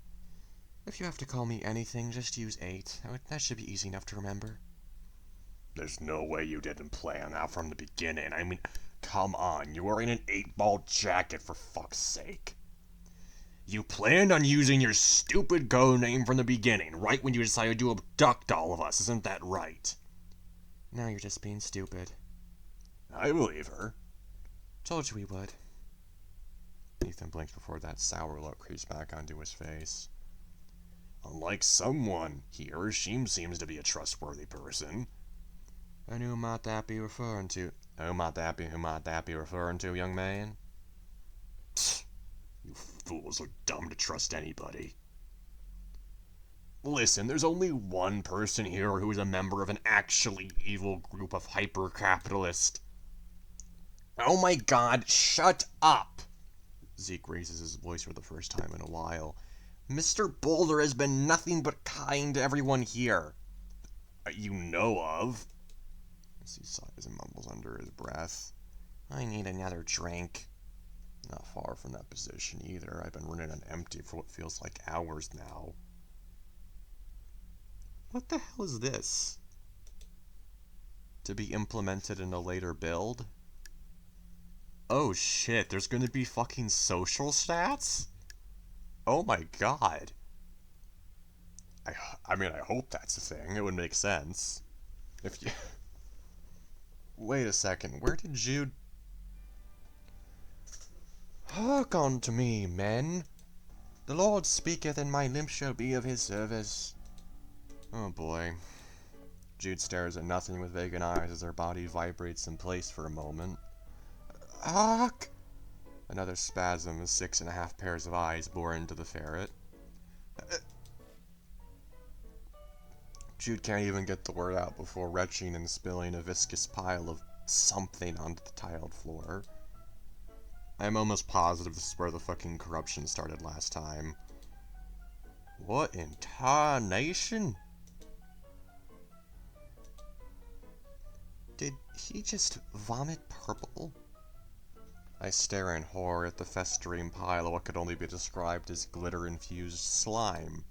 If you have to call me anything, just use 8. That should be easy enough to remember. There's no way you didn't plan that from the beginning. I mean, come on, you're wearing an 8-ball jacket for fuck's sake. You planned on using your stupid code name from the beginning, right when you decided to abduct all of us, isn't that right? Now you're just being stupid. I believe her. Told you we would. Ethan blinked before that sour look creased back onto his face. Unlike someone here, she seems to be a trustworthy person. And who might that be referring to? Who might that be referring to, young man? Psst, you fools are dumb to trust anybody. Listen, there's only one person here who is a member of an actually evil group of hyper-capitalists. Oh my god, shut up! Zeke raises his voice for the first time in a while. Mr. Boulder has been nothing but kind to everyone here. You know of. As he sighs and mumbles under his breath. I need another drink. Not far from that position either. I've been running on empty for what feels like hours now. What the hell is this? To be implemented in a later build? Oh shit, there's gonna be fucking social stats? Oh my god. I mean, I hope that's a thing. It would make sense. If you... Wait a second, where did you... Hark on to me, men. The Lord speaketh, and my limbs shall be of his service. Oh boy. Jude stares at nothing with vacant eyes as her body vibrates in place for a moment. Ark! Another spasm as 6.5 pairs of eyes bore into the ferret. Jude can't even get the word out before retching and spilling a viscous pile of something onto the tiled floor. I'm almost positive this is where the fucking corruption started last time. What in tarnation? Did he just vomit purple? I stare in horror at the festering pile of what could only be described as glitter-infused slime.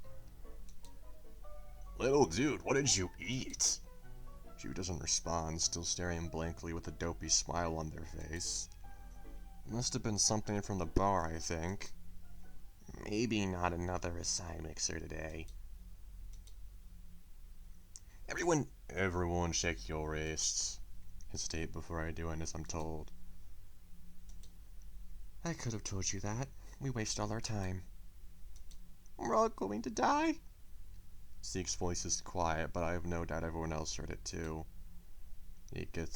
Little dude, what did you eat? Jude doesn't respond, still staring blankly with a dopey smile on their face. Must have been something from the bar, I think. Maybe not another acai mixer today. Everyone shake your wrists. Hesitate before I do, and as I'm told. I could have told you that. We waste all our time. We're all going to die? Zeke's voice is quiet, but I have no doubt everyone else heard it too.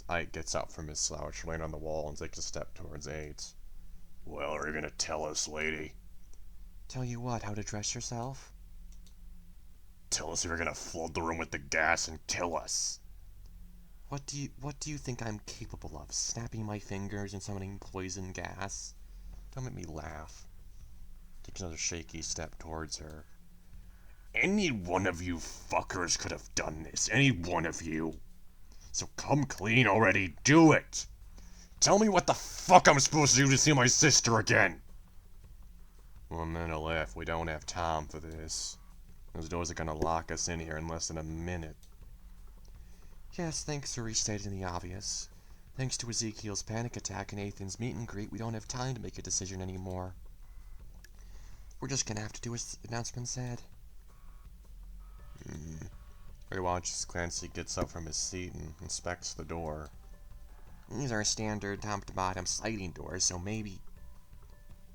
Ike gets up from his slouch, laying on the wall, and takes a step towards 8. Well, are you gonna tell us, lady? Tell you what, how to dress yourself? Tell us if you're gonna flood the room with the gas and kill us. What do you think I'm capable of? Snapping my fingers and summoning poison gas? Don't make me laugh. Takes another shaky step towards her. Any one of you fuckers could have done this. Any one of you. So come clean already. Do it. Tell me what the fuck I'm supposed to do to see my sister again. 1 minute left. We don't have time for this. Those doors are gonna lock us in here in less than a minute. Yes, thanks for restating the obvious. Thanks to Ezekiel's panic attack and Ethan's meet and greet, we don't have time to make a decision anymore. We're just gonna have to do as the announcement said. Ray watches Clancy gets up from his seat and inspects the door. These are standard top-to-bottom sliding doors, so maybe...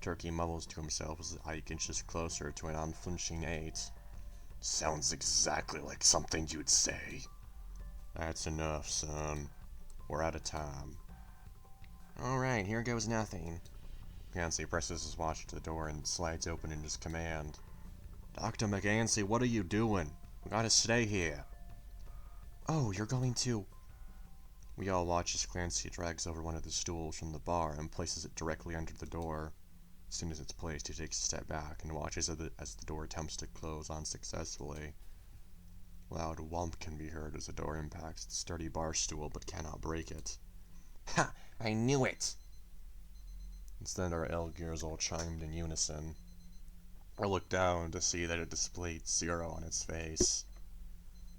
Turkey mumbles to himself as Ike inches closer to an unflinching 8. Sounds exactly like something you'd say. That's enough, son. We're out of time. Alright, here goes nothing. Clancy presses his watch to the door and slides open in his command. Dr. McAnsey, what are you doing? We gotta stay here. Oh, you're going to... We all watch as Clancy drags over one of the stools from the bar and places it directly under the door. As soon as it's placed, he takes a step back and watches as the door attempts to close unsuccessfully. Loud whump can be heard as the door impacts the sturdy bar stool but cannot break it. Ha! I knew it! Instead, our L gears all chimed in unison. I looked down to see that it displayed 0 on its face.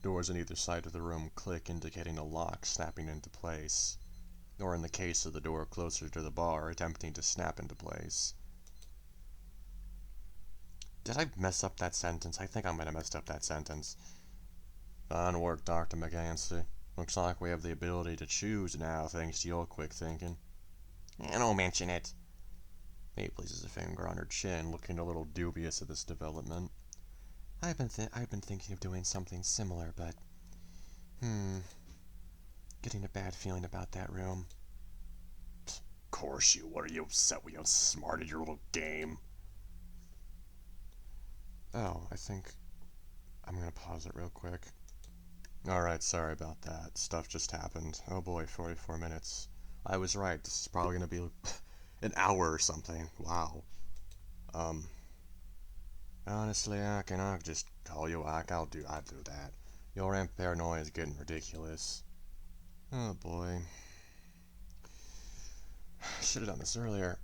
Doors on either side of the room click, indicating a lock snapping into place, or in the case of the door closer to the bar, attempting to snap into place. Did I mess up that sentence? I think I might have messed up that sentence. Fine work, Dr. McAnsey. Looks like we have the ability to choose now, thanks to your quick thinking. Don't mention it. Nate places a finger on her chin, looking a little dubious at this development. I've been thinking of doing something similar, but... Getting a bad feeling about that room. Of course you were. You upset we outsmarted your little game. Oh, I think... I'm gonna pause it real quick. Alright, sorry about that. Stuff just happened. Oh boy, 44 minutes. I was right. This is probably gonna be an hour or something. Wow. Honestly, I can just call you Ike. I'd do that. Your paranoia is getting ridiculous. Oh boy. Should have done this earlier.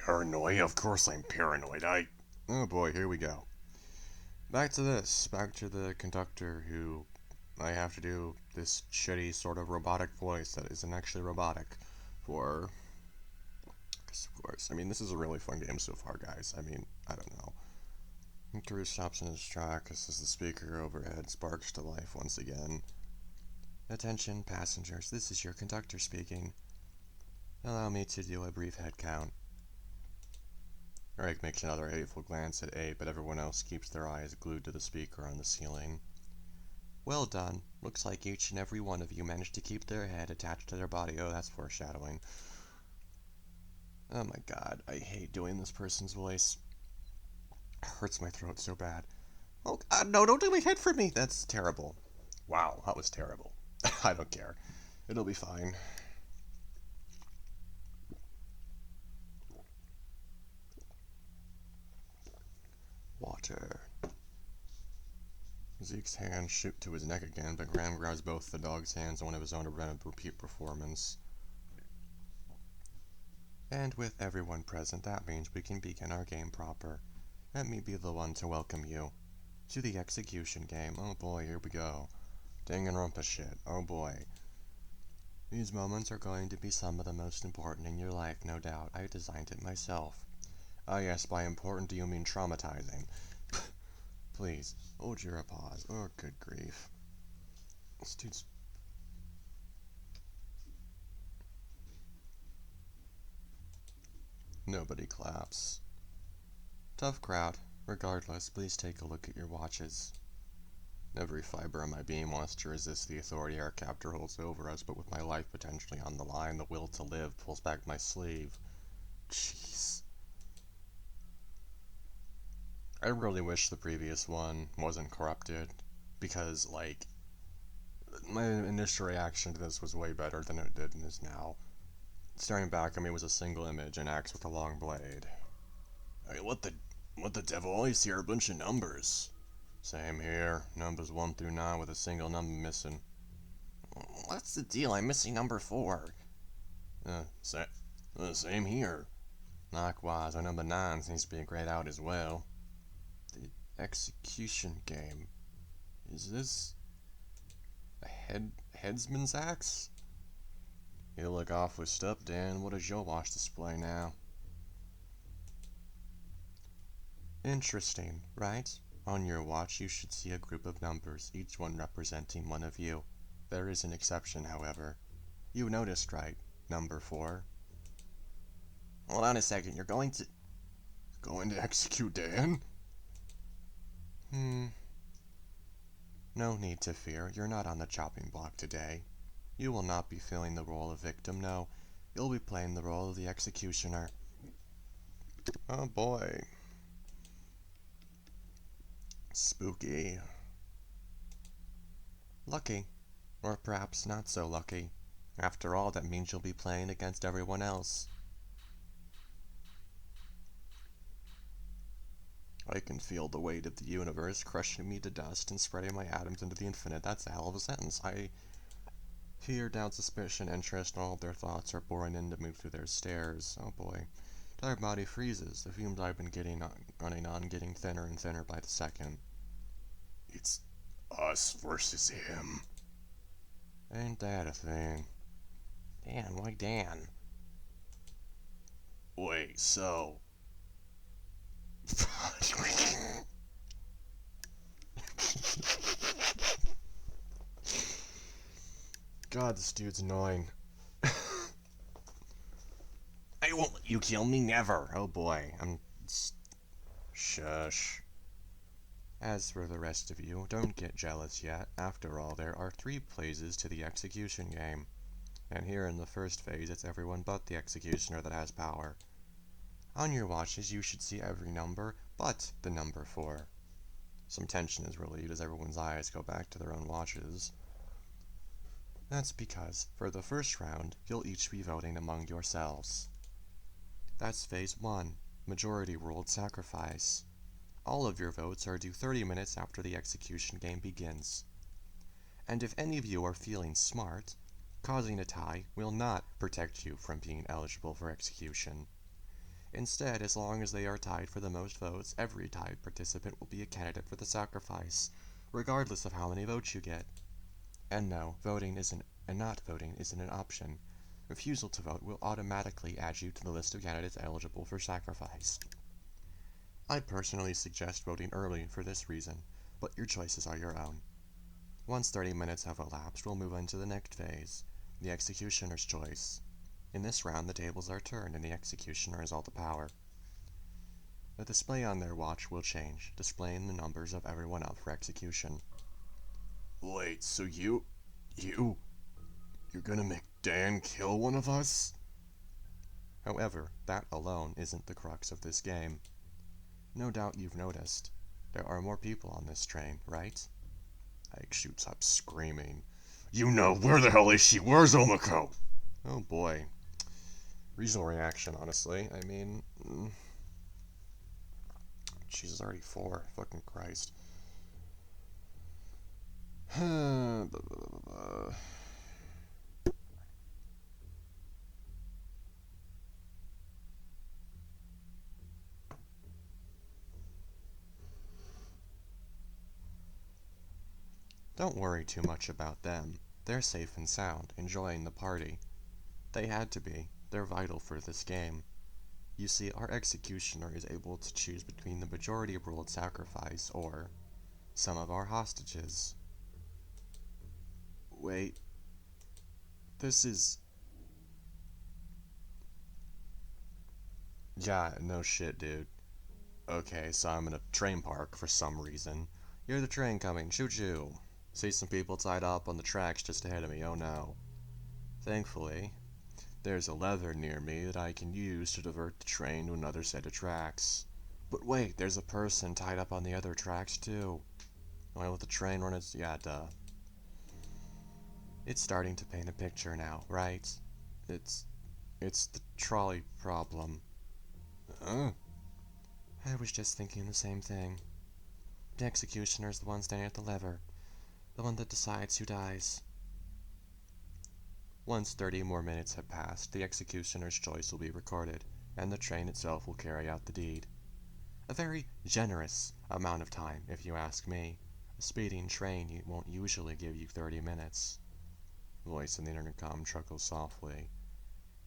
Paranoia? Of course I'm paranoid. Oh boy, here we go. Back to the conductor who I have to do this shitty sort of robotic voice that isn't actually robotic for, of course. I mean, this is a really fun game so far, guys. I mean, I don't know. Drew stops in his tracks as the speaker overhead sparks to life once again. Attention, passengers, this is your conductor speaking. Allow me to do a brief head count. Eric makes another hateful glance at 8, but everyone else keeps their eyes glued to the speaker on the ceiling. Well done. Looks like each and every one of you managed to keep their head attached to their body. Oh, that's foreshadowing. Oh my god, I hate doing this person's voice. It hurts my throat so bad. Oh god, no, don't do my head for me! That's terrible. Wow, that was terrible. I don't care. It'll be fine. Water. Zeke's hands shoot to his neck again, but Graham grabs both the dog's hands and one of his own to prevent a repeat performance. And with everyone present, that means we can begin our game proper. Let me be the one to welcome you to the execution game. Oh boy, here we go. Danganronpa shit. Oh boy. These moments are going to be some of the most important in your life, no doubt. I designed it myself. Ah yes, by important do you mean traumatizing. Please, hold your applause. Oh, good grief. This dude's... Nobody claps. Tough crowd. Regardless, please take a look at your watches. Every fiber of my being wants to resist the authority our captor holds over us, but with my life potentially on the line, the will to live pulls back my sleeve. Jeez. I really wish the previous one wasn't corrupted, because, like, my initial reaction to this was way better than it did and is now. Staring back at me was a single image, an axe with a long blade. Hey, what the devil? All you see are a bunch of numbers. Same here. Numbers 1 through 9 with a single number missing. What's the deal? I'm missing number 4. Same here. Likewise, our number 9 seems to be grayed out as well. The execution game. Is this a headsman's axe? You look awfully stuffed, Dan. What does your watch display now? Interesting, right? On your watch, you should see a group of numbers, each one representing one of you. There is an exception, however. You noticed, right? Number 4. Hold on a second, you're going to execute Dan? No need to fear, you're not on the chopping block today. You will not be filling the role of victim, no. You'll be playing the role of the executioner. Oh boy. Spooky. Lucky. Or perhaps not so lucky. After all, that means you'll be playing against everyone else. I can feel the weight of the universe crushing me to dust and spreading my atoms into the infinite. That's a hell of a sentence. Fear, doubt, suspicion, interest, and all of their thoughts are boring in to move through their stares. Oh boy. Entire body freezes. The fumes I've been running on getting thinner and thinner by the second. It's us versus him. Ain't that a thing? Dan, why Dan? Wait, so... God, this dude's annoying. I won't let you kill me, never. Oh boy, Shush. As for the rest of you, don't get jealous yet. After all, there are 3 phases to the execution game. And here in the first phase, it's everyone but the executioner that has power. On your watches, you should see every number but the number 4. Some tension is relieved as everyone's eyes go back to their own watches. That's because, for the first round, you'll each be voting among yourselves. That's phase 1, majority ruled sacrifice. All of your votes are due 30 minutes after the execution game begins. And if any of you are feeling smart, causing a tie will not protect you from being eligible for execution. Instead, as long as they are tied for the most votes, every tied participant will be a candidate for the sacrifice, regardless of how many votes you get. And no, not voting isn't an option. Refusal to vote will automatically add you to the list of candidates eligible for sacrifice. I personally suggest voting early for this reason, but your choices are your own. Once 30 minutes have elapsed, we'll move on to the next phase, the executioner's choice. In this round, the tables are turned and the executioner has all the power. The display on their watch will change, displaying the numbers of everyone up for execution. Wait, so you're gonna make Dan kill one of us? However, that alone isn't the crux of this game. No doubt you've noticed. There are more people on this train, right? Ike shoots up screaming. You know, where the hell is she? Where's Omiko? Oh boy. Reasonable reaction, honestly. I mean, she's already 4. Fucking Christ. Don't worry too much about them. They're safe and sound, enjoying the party. They had to be. They're vital for this game. You see, our executioner is able to choose between the majority ruled sacrifice or some of our hostages. Wait. This is... Yeah, no shit, dude. Okay, so I'm in a train park for some reason. Hear the train coming, choo-choo. See some people tied up on the tracks just ahead of me, oh no. Thankfully, there's a lever near me that I can use to divert the train to another set of tracks. But wait, there's a person tied up on the other tracks too. Why will the train run its... yeah, duh. It's starting to paint a picture now, right? It's the trolley problem. Huh? I was just thinking the same thing. The executioner's the one standing at the lever. The one that decides who dies. Once 30 more minutes have passed, the executioner's choice will be recorded, and the train itself will carry out the deed. A very generous amount of time, if you ask me. A speeding train won't usually give you 30 minutes. Voice in the intercom chuckles softly.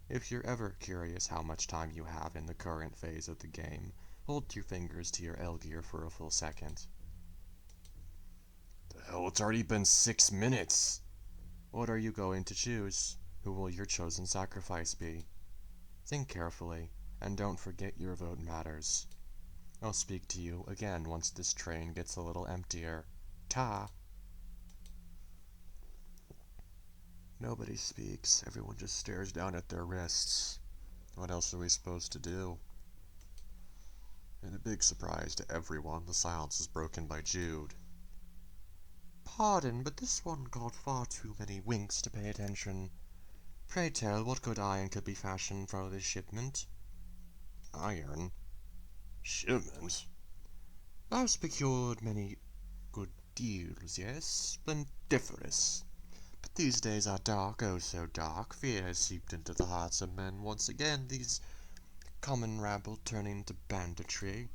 If you're ever curious how much time you have in the current phase of the game, hold your fingers to your L gear for a full second. The hell, it's already been 6 minutes! What are you going to choose? Who will your chosen sacrifice be? Think carefully, and don't forget your vote matters. I'll speak to you again once this train gets a little emptier. Ta! Nobody speaks. Everyone just stares down at their wrists. What else are we supposed to do? And a big surprise to everyone, the silence is broken by Jude. Pardon, but this one got far too many winks to pay attention. Pray tell, what good iron could be fashioned for this shipment? Iron? Shipment? I've procured many good deals, yes, splendiferous. But these days are dark, oh so dark. Fear has seeped into the hearts of men once again, these common rabble turning to banditry.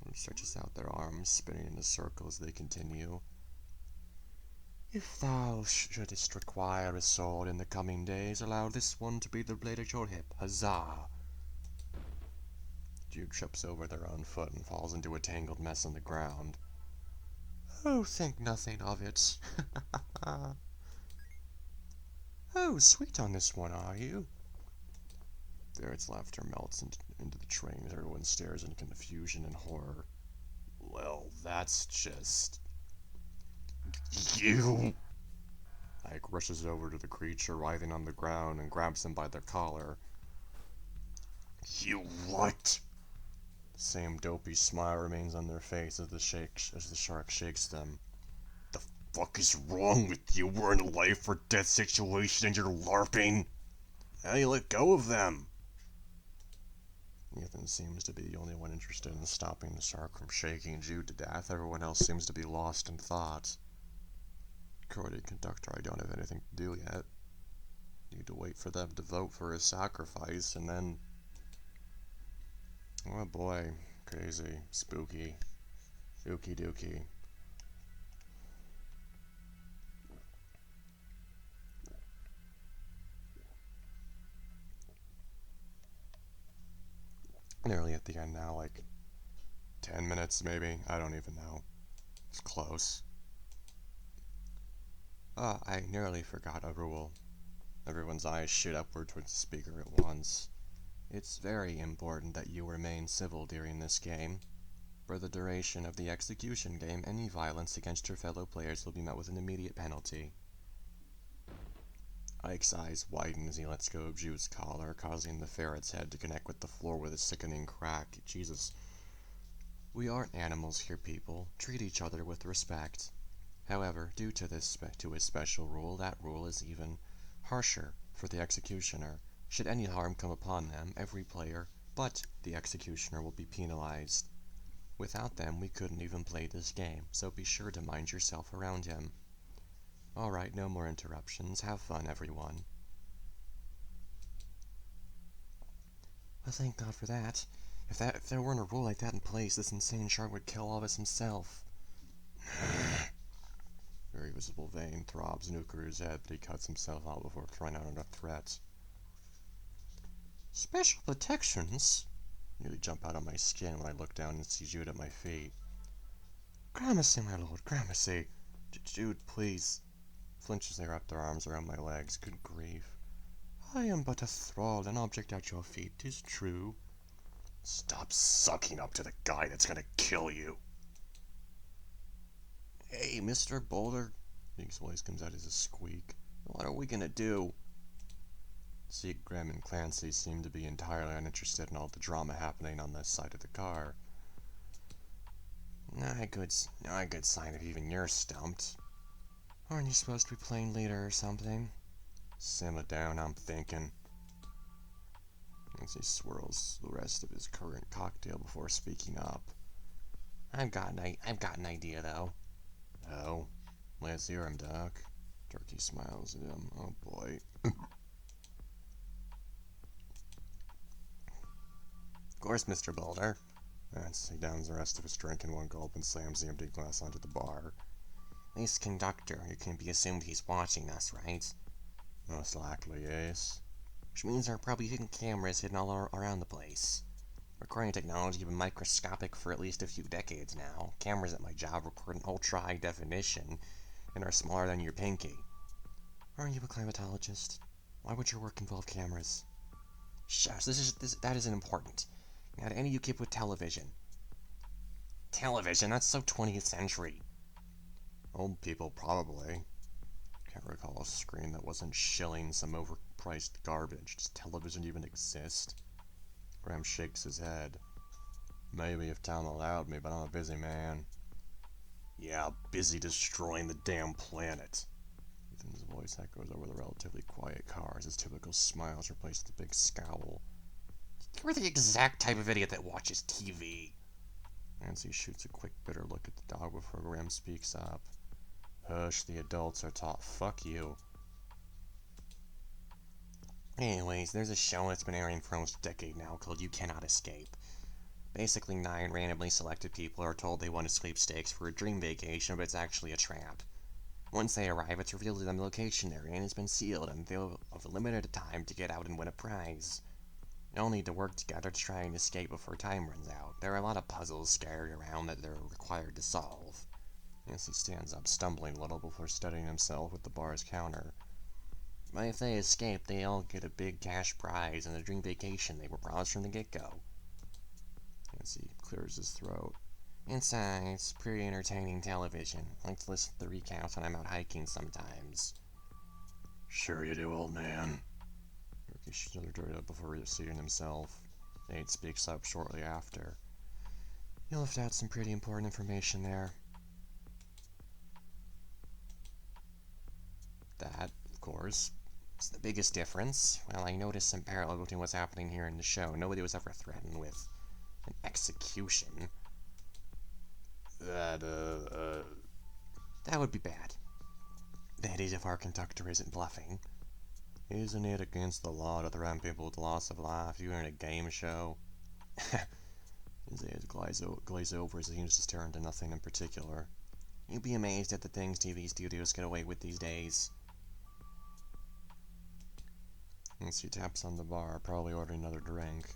One stretches out their arms, spinning in a circle as they continue. If thou shouldst require a sword in the coming days, allow this one to be the blade at your hip. Huzzah! Jude trips over their own foot and falls into a tangled mess on the ground. Oh, think nothing of it. Oh, sweet on this one, are you? There, its laughter melts into the train as everyone stares in confusion and horror. Well, that's just... You! Ike rushes over to the creature writhing on the ground and grabs him by the collar. You what? The same dopey smile remains on their face as the shark shakes them. The fuck is wrong with you? We're in a life or death situation and you're LARPing? How do you let go of them? Ethan seems to be the only one interested in stopping the shark from shaking Jude to death. Everyone else seems to be lost in thought. Corroded conductor, I don't have anything to do yet. Need to wait for them to vote for a sacrifice, and then... Oh boy, crazy, spooky, ookie dookie. Nearly at the end now, like, 10 minutes, maybe? I don't even know. It's close. I nearly forgot a rule. Everyone's eyes shoot upward towards the speaker at once. It's very important that you remain civil during this game. For the duration of the execution game, any violence against your fellow players will be met with an immediate penalty. Ike's eyes widen as he lets go of Jude's collar, causing the ferret's head to connect with the floor with a sickening crack. Jesus. We aren't animals here, people. Treat each other with respect. However, due to a special rule, that rule is even harsher for the executioner. Should any harm come upon them, every player but the executioner will be penalized. Without them, we couldn't even play this game, so be sure to mind yourself around him. Alright, no more interruptions. Have fun, everyone. Well, thank God for that. If there weren't a rule like that in place, this insane shark would kill all of us himself. Very visible vein throbs in Ukuru's head, but he cuts himself out before throwing out another threat. Special protections? Nearly jump out of my skin when I look down and see Jude at my feet. Gramercy, my lord, Gramercy. Jude, please. Flinches, they wrap their arms around my legs. Good grief. I am but a thrall, an object at your feet, 'tis true. Stop sucking up to the guy that's gonna kill you. Hey, Mr. Boulder. Nick's voice comes out as a squeak. What are we gonna do? Seagram and Clancy seem to be entirely uninterested in all the drama happening on this side of the car. Not a good sign if even you're stumped. Aren't you supposed to be playing leader or something? Simmer down, I'm thinking. As he swirls the rest of his current cocktail before speaking up. I've got an idea, though. Oh? Let's hear him, Doc. Turkey smiles at him. Oh, boy. Of course, Mr. Boulder. He downs the rest of his drink in one gulp and slams the empty glass onto the bar. This conductor, it can be assumed he's watching us, right? Most likely, yes. Which means there are probably hidden cameras hidden all around the place. Recording technology has been microscopic for at least a few decades now. Cameras at my job record in ultra-high definition and are smaller than your pinky. Aren't you a climatologist? Why would your work involve cameras? Shush, that isn't important. Now, do any of you keep with television? Television? That's so 20th century. Old people, probably. Can't recall a screen that wasn't shilling some overpriced garbage. Does television even exist? Graham shakes his head. Maybe if time allowed me, but I'm a busy man. Yeah, busy destroying the damn planet. Ethan's voice echoes over the relatively quiet car as his typical smile is replaced with a big scowl. You're the exact type of idiot that watches TV. Nancy shoots a quick, bitter look at the dog before Graham speaks up. Hush, the adults are taught. Fuck you. Anyways, there's a show that's been airing for almost a decade now called You Cannot Escape. Basically, 9 randomly selected people are told they won a sweepstakes for a dream vacation, but it's actually a trap. Once they arrive, it's revealed to them the location they're in has been sealed, and they'll have a limited time to get out and win a prize. They'll need to work together to try and escape before time runs out. There are a lot of puzzles scattered around that they're required to solve. As he stands up, stumbling a little before steadying himself with the bar's counter. But if they escape, they all get a big cash prize and a dream vacation they were promised from the get-go. As he clears his throat. Inside, it's pretty entertaining television. I like to listen to the recounts when I'm out hiking sometimes. Sure you do, old man. Ricky shoots another dirt before seating himself. Nate speaks up shortly after. You left out some pretty important information there. That, of course, is the biggest difference. Well, I noticed some parallel between what's happening here in the show. Nobody was ever threatened with an execution. That would be bad. That is, if our conductor isn't bluffing. Isn't it against the law to threaten people with the loss of life even in a game show? His eyes glaze over as he seems to stare into nothing in particular. You'd be amazed at the things TV studios get away with these days. As he taps on the bar, probably ordering another drink.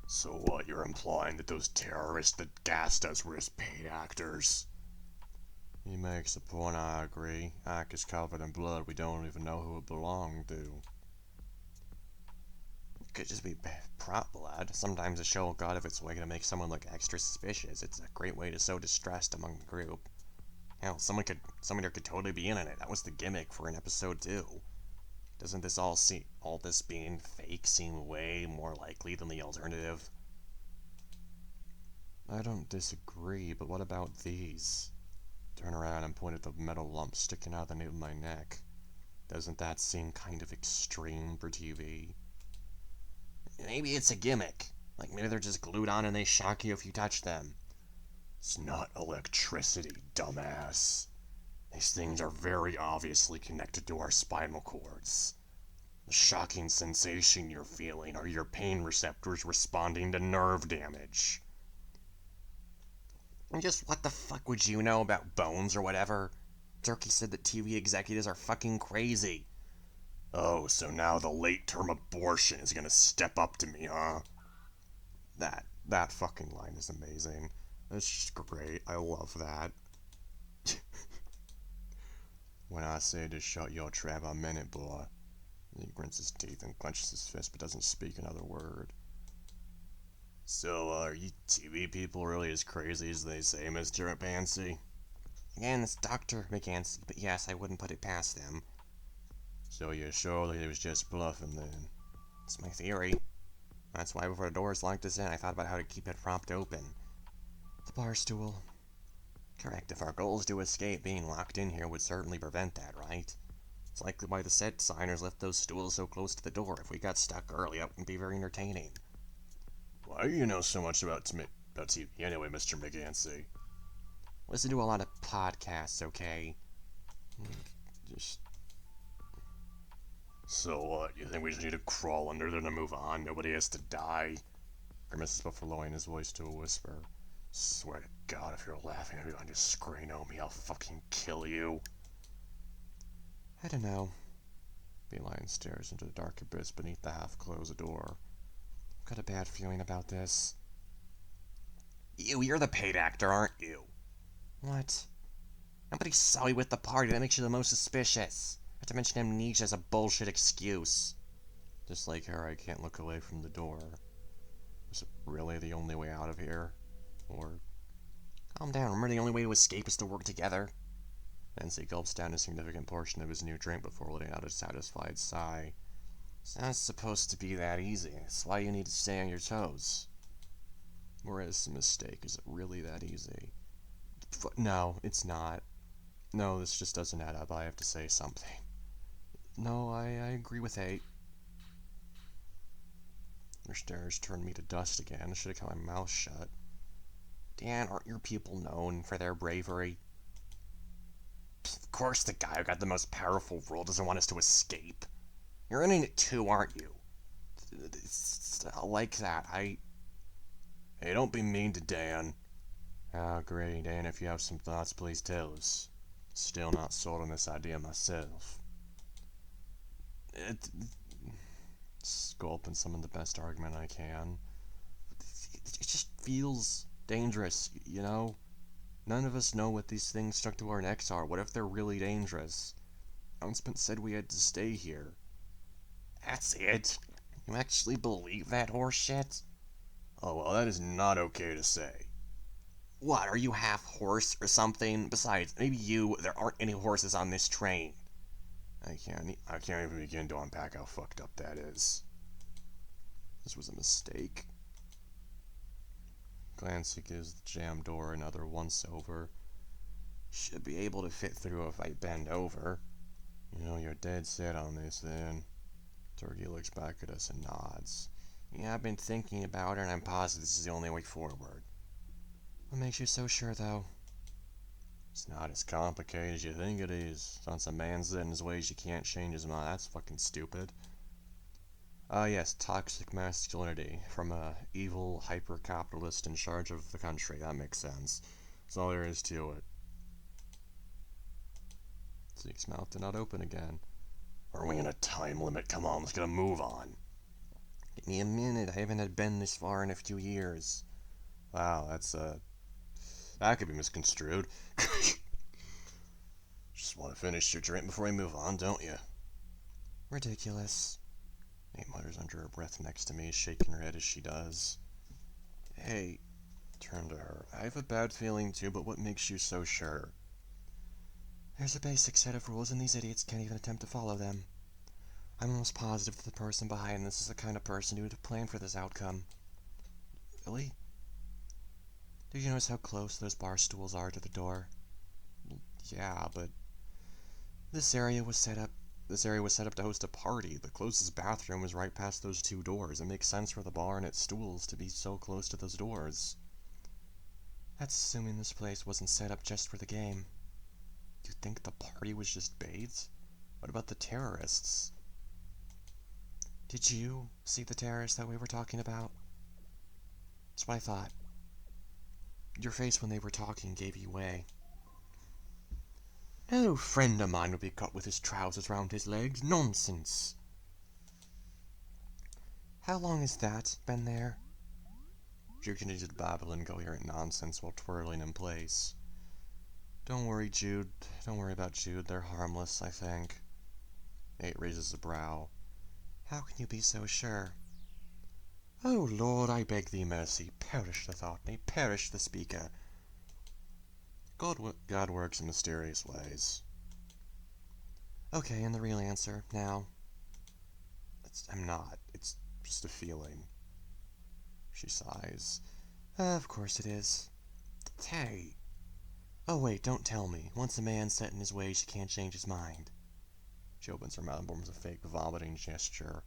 So what, you're implying that those terrorists that gassed us were just paid actors? He makes a point, I agree. Ike is covered in blood we don't even know who it belonged to. It could just be prop blood. Sometimes a show will go out of its way to make someone look extra suspicious. It's a great way to sow distrust among the group. Hell, someone there could totally be in on it. That was the gimmick for an episode 2. Doesn't this all this being fake seem way more likely than the alternative? I don't disagree, but what about these? Turn around and point at the metal lump sticking out of the nape of my neck. Doesn't that seem kind of extreme for TV? Maybe it's a gimmick. Like maybe they're just glued on and they shock you if you touch them. It's not electricity, dumbass. These things are very obviously connected to our spinal cords. The shocking sensation you're feeling are your pain receptors responding to nerve damage. And just what the fuck would you know about bones or whatever? Turkey said that TV executives are fucking crazy. Oh, so now the late-term abortion is gonna step up to me, huh? That fucking line is amazing. That's just great. I love that. When I say to shut your trap, I meant it, boy. He grins his teeth and clenches his fist, but doesn't speak another word. So, are you TV people really as crazy as they say, Mr. Pansy? Again, it's Dr. McAnsey, but yes, I wouldn't put it past them. So you're sure that he was just bluffing, then? It's my theory. That's why before the doors locked us in, I thought about how to keep it propped open. The bar stool. Correct, if our goal is to escape, being locked in here would certainly prevent that, right? It's likely why the set designers left those stools so close to the door. If we got stuck early, it wouldn't be very entertaining. Why do you know so much about TV anyway, Mr. McAnsey? Listen to a lot of podcasts, okay? Just... So what, you think we just need to crawl under there to move on? Nobody has to die? Grimaces before lowering his voice to a whisper. Swear to God, if you're laughing at me on your screen on me, I'll fucking kill you. I don't know. Beeline stares into the dark abyss beneath the half-closed door. I've got a bad feeling about this. You're the paid actor, aren't you? What? Nobody saw you with the party. That makes you the most suspicious. Not to mention amnesia is a bullshit excuse. Just like her, I can't look away from the door. Is it really the only way out of here? Or... Calm down, remember the only way to escape is to work together? Nancy gulps down a significant portion of his new drink before letting out a satisfied sigh. It's not supposed to be that easy. That's why you need to stay on your toes. Or is a mistake? Is it really that easy? No, it's not. No, this just doesn't add up. I have to say something. No, I agree with 8. Your stares turned me to dust again. I should have kept my mouth shut. Dan, aren't your people known for their bravery? Of course the guy who got the most powerful role doesn't want us to escape. You're in it too, aren't you? It's like that. Hey, don't be mean to Dan. Ah, great, Dan. If you have some thoughts, please tell us. Still not sold on this idea myself. Gulp and summon the best argument I can. It just feels dangerous, you know? None of us know what these things stuck to our necks are. What if they're really dangerous? Announcement said we had to stay here. That's it? You actually believe that horse shit? Oh, well, that is not okay to say. What, are you half horse or something? Besides, maybe there aren't any horses on this train. I can't even begin to unpack how fucked up that is. This was a mistake. Clancy gives the jam door another once-over. Should be able to fit through if I bend over. You know, you're dead set on this, then. Turkey looks back at us and nods. Yeah, I've been thinking about it, and I'm positive this is the only way forward. What makes you so sure, though? It's not as complicated as you think it is. Once a man's set in his ways, you can't change his mind. That's fucking stupid. Yes, toxic masculinity from a evil hyper-capitalist in charge of the country. That makes sense. That's all there is to it. Zeke's mouth did not open again. Are we in a time limit? Come on, let's get a move on. Give me a minute, I haven't been this far in a few years. Wow, that could be misconstrued. Just want to finish your drink before we move on, don't you? Ridiculous. Nate mutters under her breath next to me, shaking her head as she does. Hey, turn to her. I have a bad feeling too, but what makes you so sure? There's a basic set of rules and these idiots can't even attempt to follow them. I'm almost positive that the person behind this is the kind of person who would have planned for this outcome. Really? Do you notice how close those bar stools are to the door? Yeah, but this area was set up to host a party. The closest bathroom was right past those two doors. It makes sense for the bar and its stools to be so close to those doors. That's assuming this place wasn't set up just for the game. Do you think the party was just bathed? What about the terrorists? Did you see the terrorists that we were talking about? That's what I thought. Your face when they were talking gave you away. No friend of mine would be caught with his trousers round his legs. Nonsense. How long has that been there? Jude continued to babble incoherent nonsense while twirling in place. Don't worry, Jude. Don't worry about Jude. They're harmless, I think. Nate raises a brow. How can you be so sure? Oh, Lord, I beg thee mercy. Perish the thought, nay, perish the speaker. God works in mysterious ways. Okay, and the real answer, now. I'm not. It's just a feeling. She sighs. Of course it is. Hey. Oh, wait, don't tell me. Once a man's set in his ways, she can't change his mind. She opens her mouth and forms a fake vomiting gesture.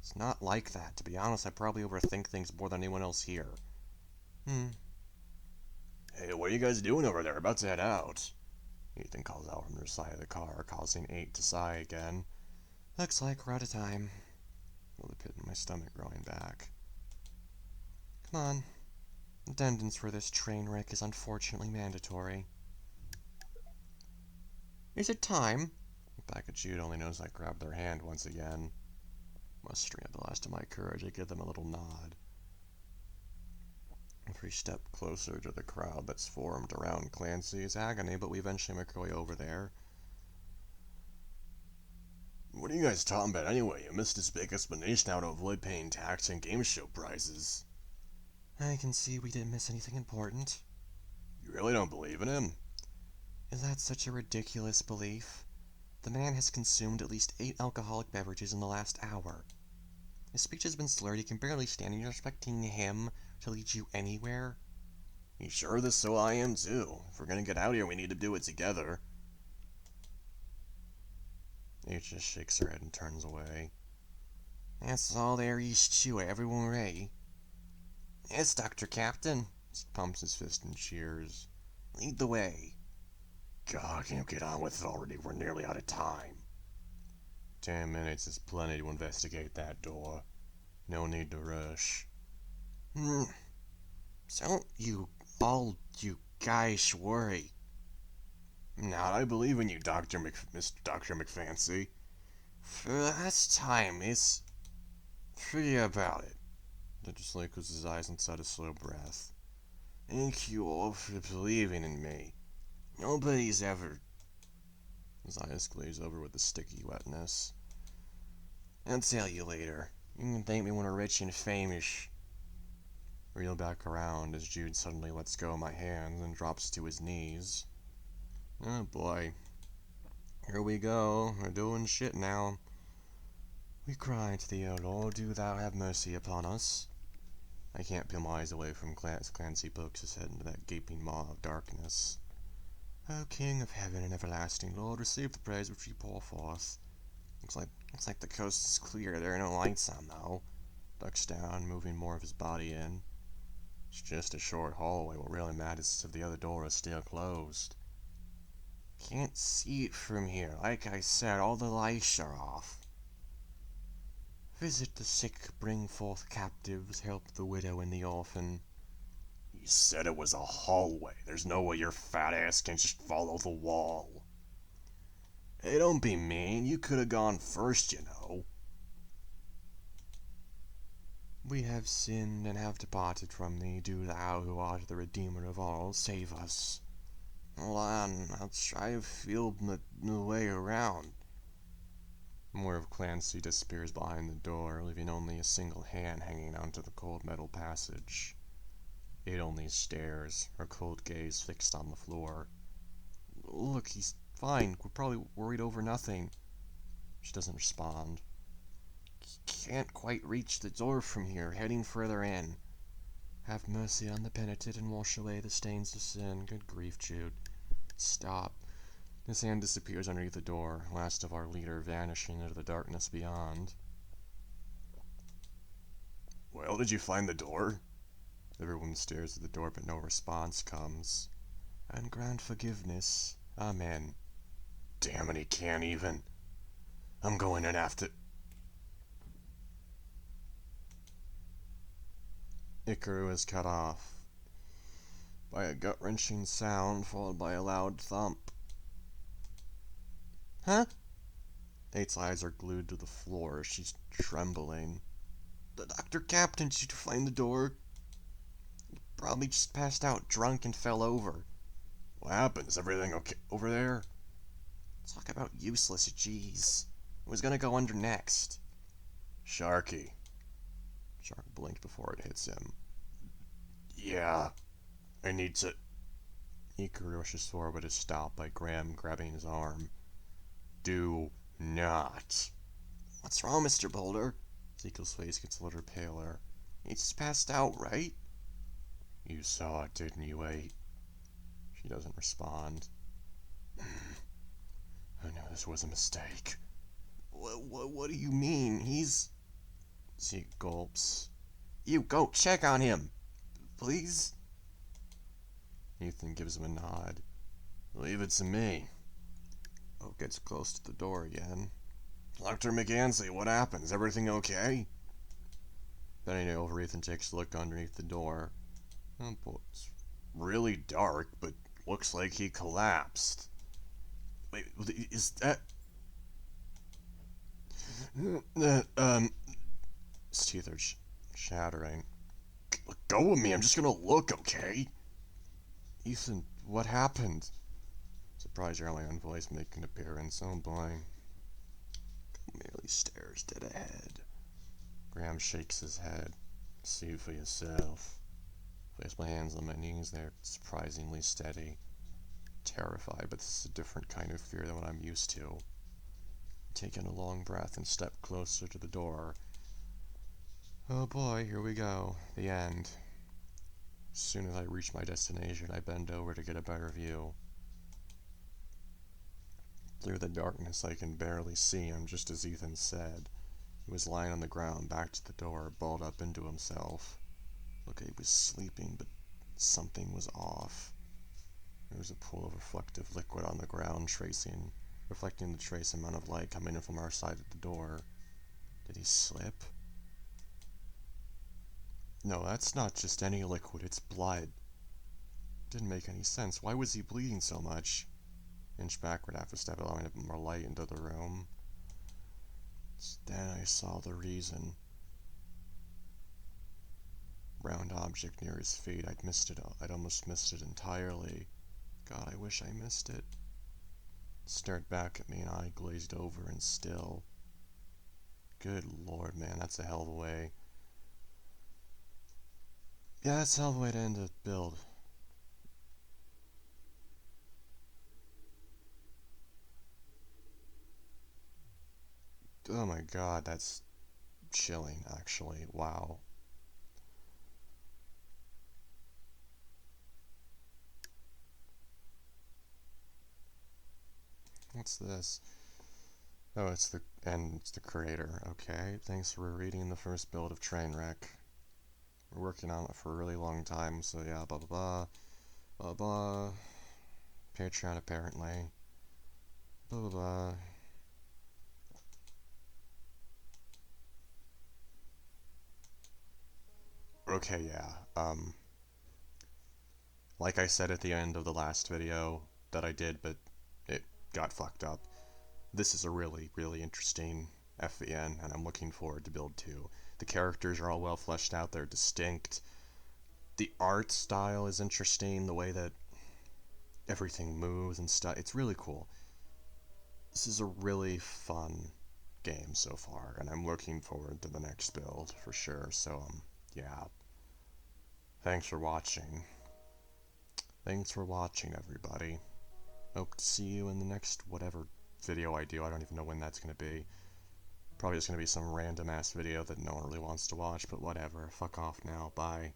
It's not like that. To be honest, I probably overthink things more than anyone else here. Hey, what are you guys doing over there? About to head out. Ethan calls out from the side of the car, causing 8 to sigh again. Looks like we're out of time. Feel the pit in my stomach growing back. Come on. Attendance for this train wreck is unfortunately mandatory. Is it time? Back at Jude only knows I grabbed their hand once again. Mustering up the last of my courage, I give them a little nod. We step closer to the crowd that's formed around Clancy's agony, but we eventually make our way over there. What are you guys talking about anyway? You missed his big explanation how to avoid paying tax and game show prizes. I can see we didn't miss anything important. You really don't believe in him? Is that such a ridiculous belief? The man has consumed at least 8 alcoholic beverages in the last hour. His speech has been slurred, he can barely stand, and you're expecting him to lead you anywhere? You sure of this? So I am too. If we're gonna get out of here, we need to do it together. H just shakes her head and turns away. That's all there is to it, everyone ready? Yes, Dr. Captain. He pumps his fist and cheers. Lead the way. God, can you get on with it already? We're nearly out of time. 10 minutes is plenty to investigate that door. No need to rush. Don't you guys worry. Not, I believe in you, Mr. Dr. McFancy. For the last time, forget about it. Legislator closes his eyes and said a slow breath. Thank you all for believing in me. Nobody's ever... His eyes glaze over with a sticky wetness. I'll tell you later. You can thank me when we're rich and famous. Reel back around as Jude suddenly lets go of my hands and drops to his knees. Oh boy. Here we go. We're doing shit now. We cry to thee, O Lord, do thou have mercy upon us. I can't peel my eyes away from Clancy pokes his head into that gaping maw of darkness. O King of heaven and everlasting Lord, receive the praise which we pour forth. Looks like the coast is clear. There are no lights on, though. Ducks down, moving more of his body in. It's just a short hallway. What really matters is if the other door is still closed. Can't see it from here. Like I said, all the lights are off. Visit the sick, bring forth captives, help the widow and the orphan. You said it was a hallway. There's no way your fat ass can just follow the wall. Hey, don't be mean. You could have gone first, you know. We have sinned and have departed from thee. Do thou, who art the Redeemer of all, save us. Hold on, I'll try to feel the way around. More of Clancy disappears behind the door, leaving only a single hand hanging onto the cold metal passage. It only stares, her cold gaze fixed on the floor. Look, he's fine. We're probably worried over nothing. She doesn't respond. Can't quite reach the door from here, heading further in. Have mercy on the penitent and wash away the stains of sin. Good grief, Jude. Stop. His hand disappears underneath the door, last of our leader vanishing into the darkness beyond. Well, did you find the door? Everyone stares at the door, but no response comes. And grant forgiveness. Amen. Damn it, he can't even. I'm going in after... Ikaru is cut off by a gut-wrenching sound, followed by a loud thump. Huh? 8's eyes are glued to the floor. She's trembling. The Dr. Captain, did you find the door? Probably just passed out, drunk, and fell over. What happened? Is everything okay over there? Talk about useless, jeez. It was gonna go under next. Sharky. Shark blinked before it hits him. Yeah, I need to... Ikaru rushes forward but is stopped by Graham grabbing his arm. Do not. What's wrong, Mr. Boulder? Ezekiel's face gets a little paler. He just passed out, right? You saw it, didn't you, 8? She doesn't respond. I knew this was a mistake. What do you mean? He's... Zeke gulps. You go check on him, please? Ethan gives him a nod. Leave it to me. Oh, gets close to the door again. Dr. McAnsley, what happened? Is everything okay? Bending over, Ethan takes a look underneath the door. Oh, boy, it's really dark, but looks like he collapsed. Wait, is that... His teeth are shattering. Let go of me, I'm just gonna look, okay? Ethan, what happened? Surprised your alien voice making an appearance. Oh boy. Merely stares dead ahead. Graham shakes his head. See for yourself. Place my hands on my knees, they're surprisingly steady. Terrified, but this is a different kind of fear than what I'm used to. Take in a long breath and step closer to the door. Oh boy, here we go. The end. As soon as I reach my destination, I bend over to get a better view. Through the darkness, I can barely see him, just as Ethan said. He was lying on the ground, back to the door, balled up into himself. Look, he was sleeping, but something was off. There was a pool of reflective liquid on the ground, reflecting the trace amount of light coming in from our side of the door. Did he slip? No, that's not just any liquid, it's blood. Didn't make any sense. Why was he bleeding so much? Inch backward half a step, allowing a bit more light into the room. Then I saw the reason. Round object near his feet. I'd missed it. I'd almost missed it entirely. God, I wish I missed it. Stared back at me, and I glazed over and still. Good lord, man, that's a hell of a way. Yeah, that's a hell of a way to end a build. Oh my god, that's chilling, actually. Wow. What's this? Oh, it's the creator. Okay, thanks for reading the first build of Trainwreck. We're working on it for a really long time, so yeah, blah blah blah. Blah blah. Patreon apparently. Blah blah blah. Okay, yeah. Like I said at the end of the last video that I did, but it got fucked up. This is a really, really interesting FVN, and I'm looking forward to build 2. The characters are all well fleshed out, they're distinct. The art style is interesting, the way that everything moves and stuff. It's really cool. This is a really fun game so far, and I'm looking forward to the next build for sure. So, yeah. Thanks for watching. Thanks for watching, everybody. Hope to see you in the next whatever video I do. I don't even know when that's going to be. Probably just going to be some random ass video that no one really wants to watch, but whatever. Fuck off now. Bye.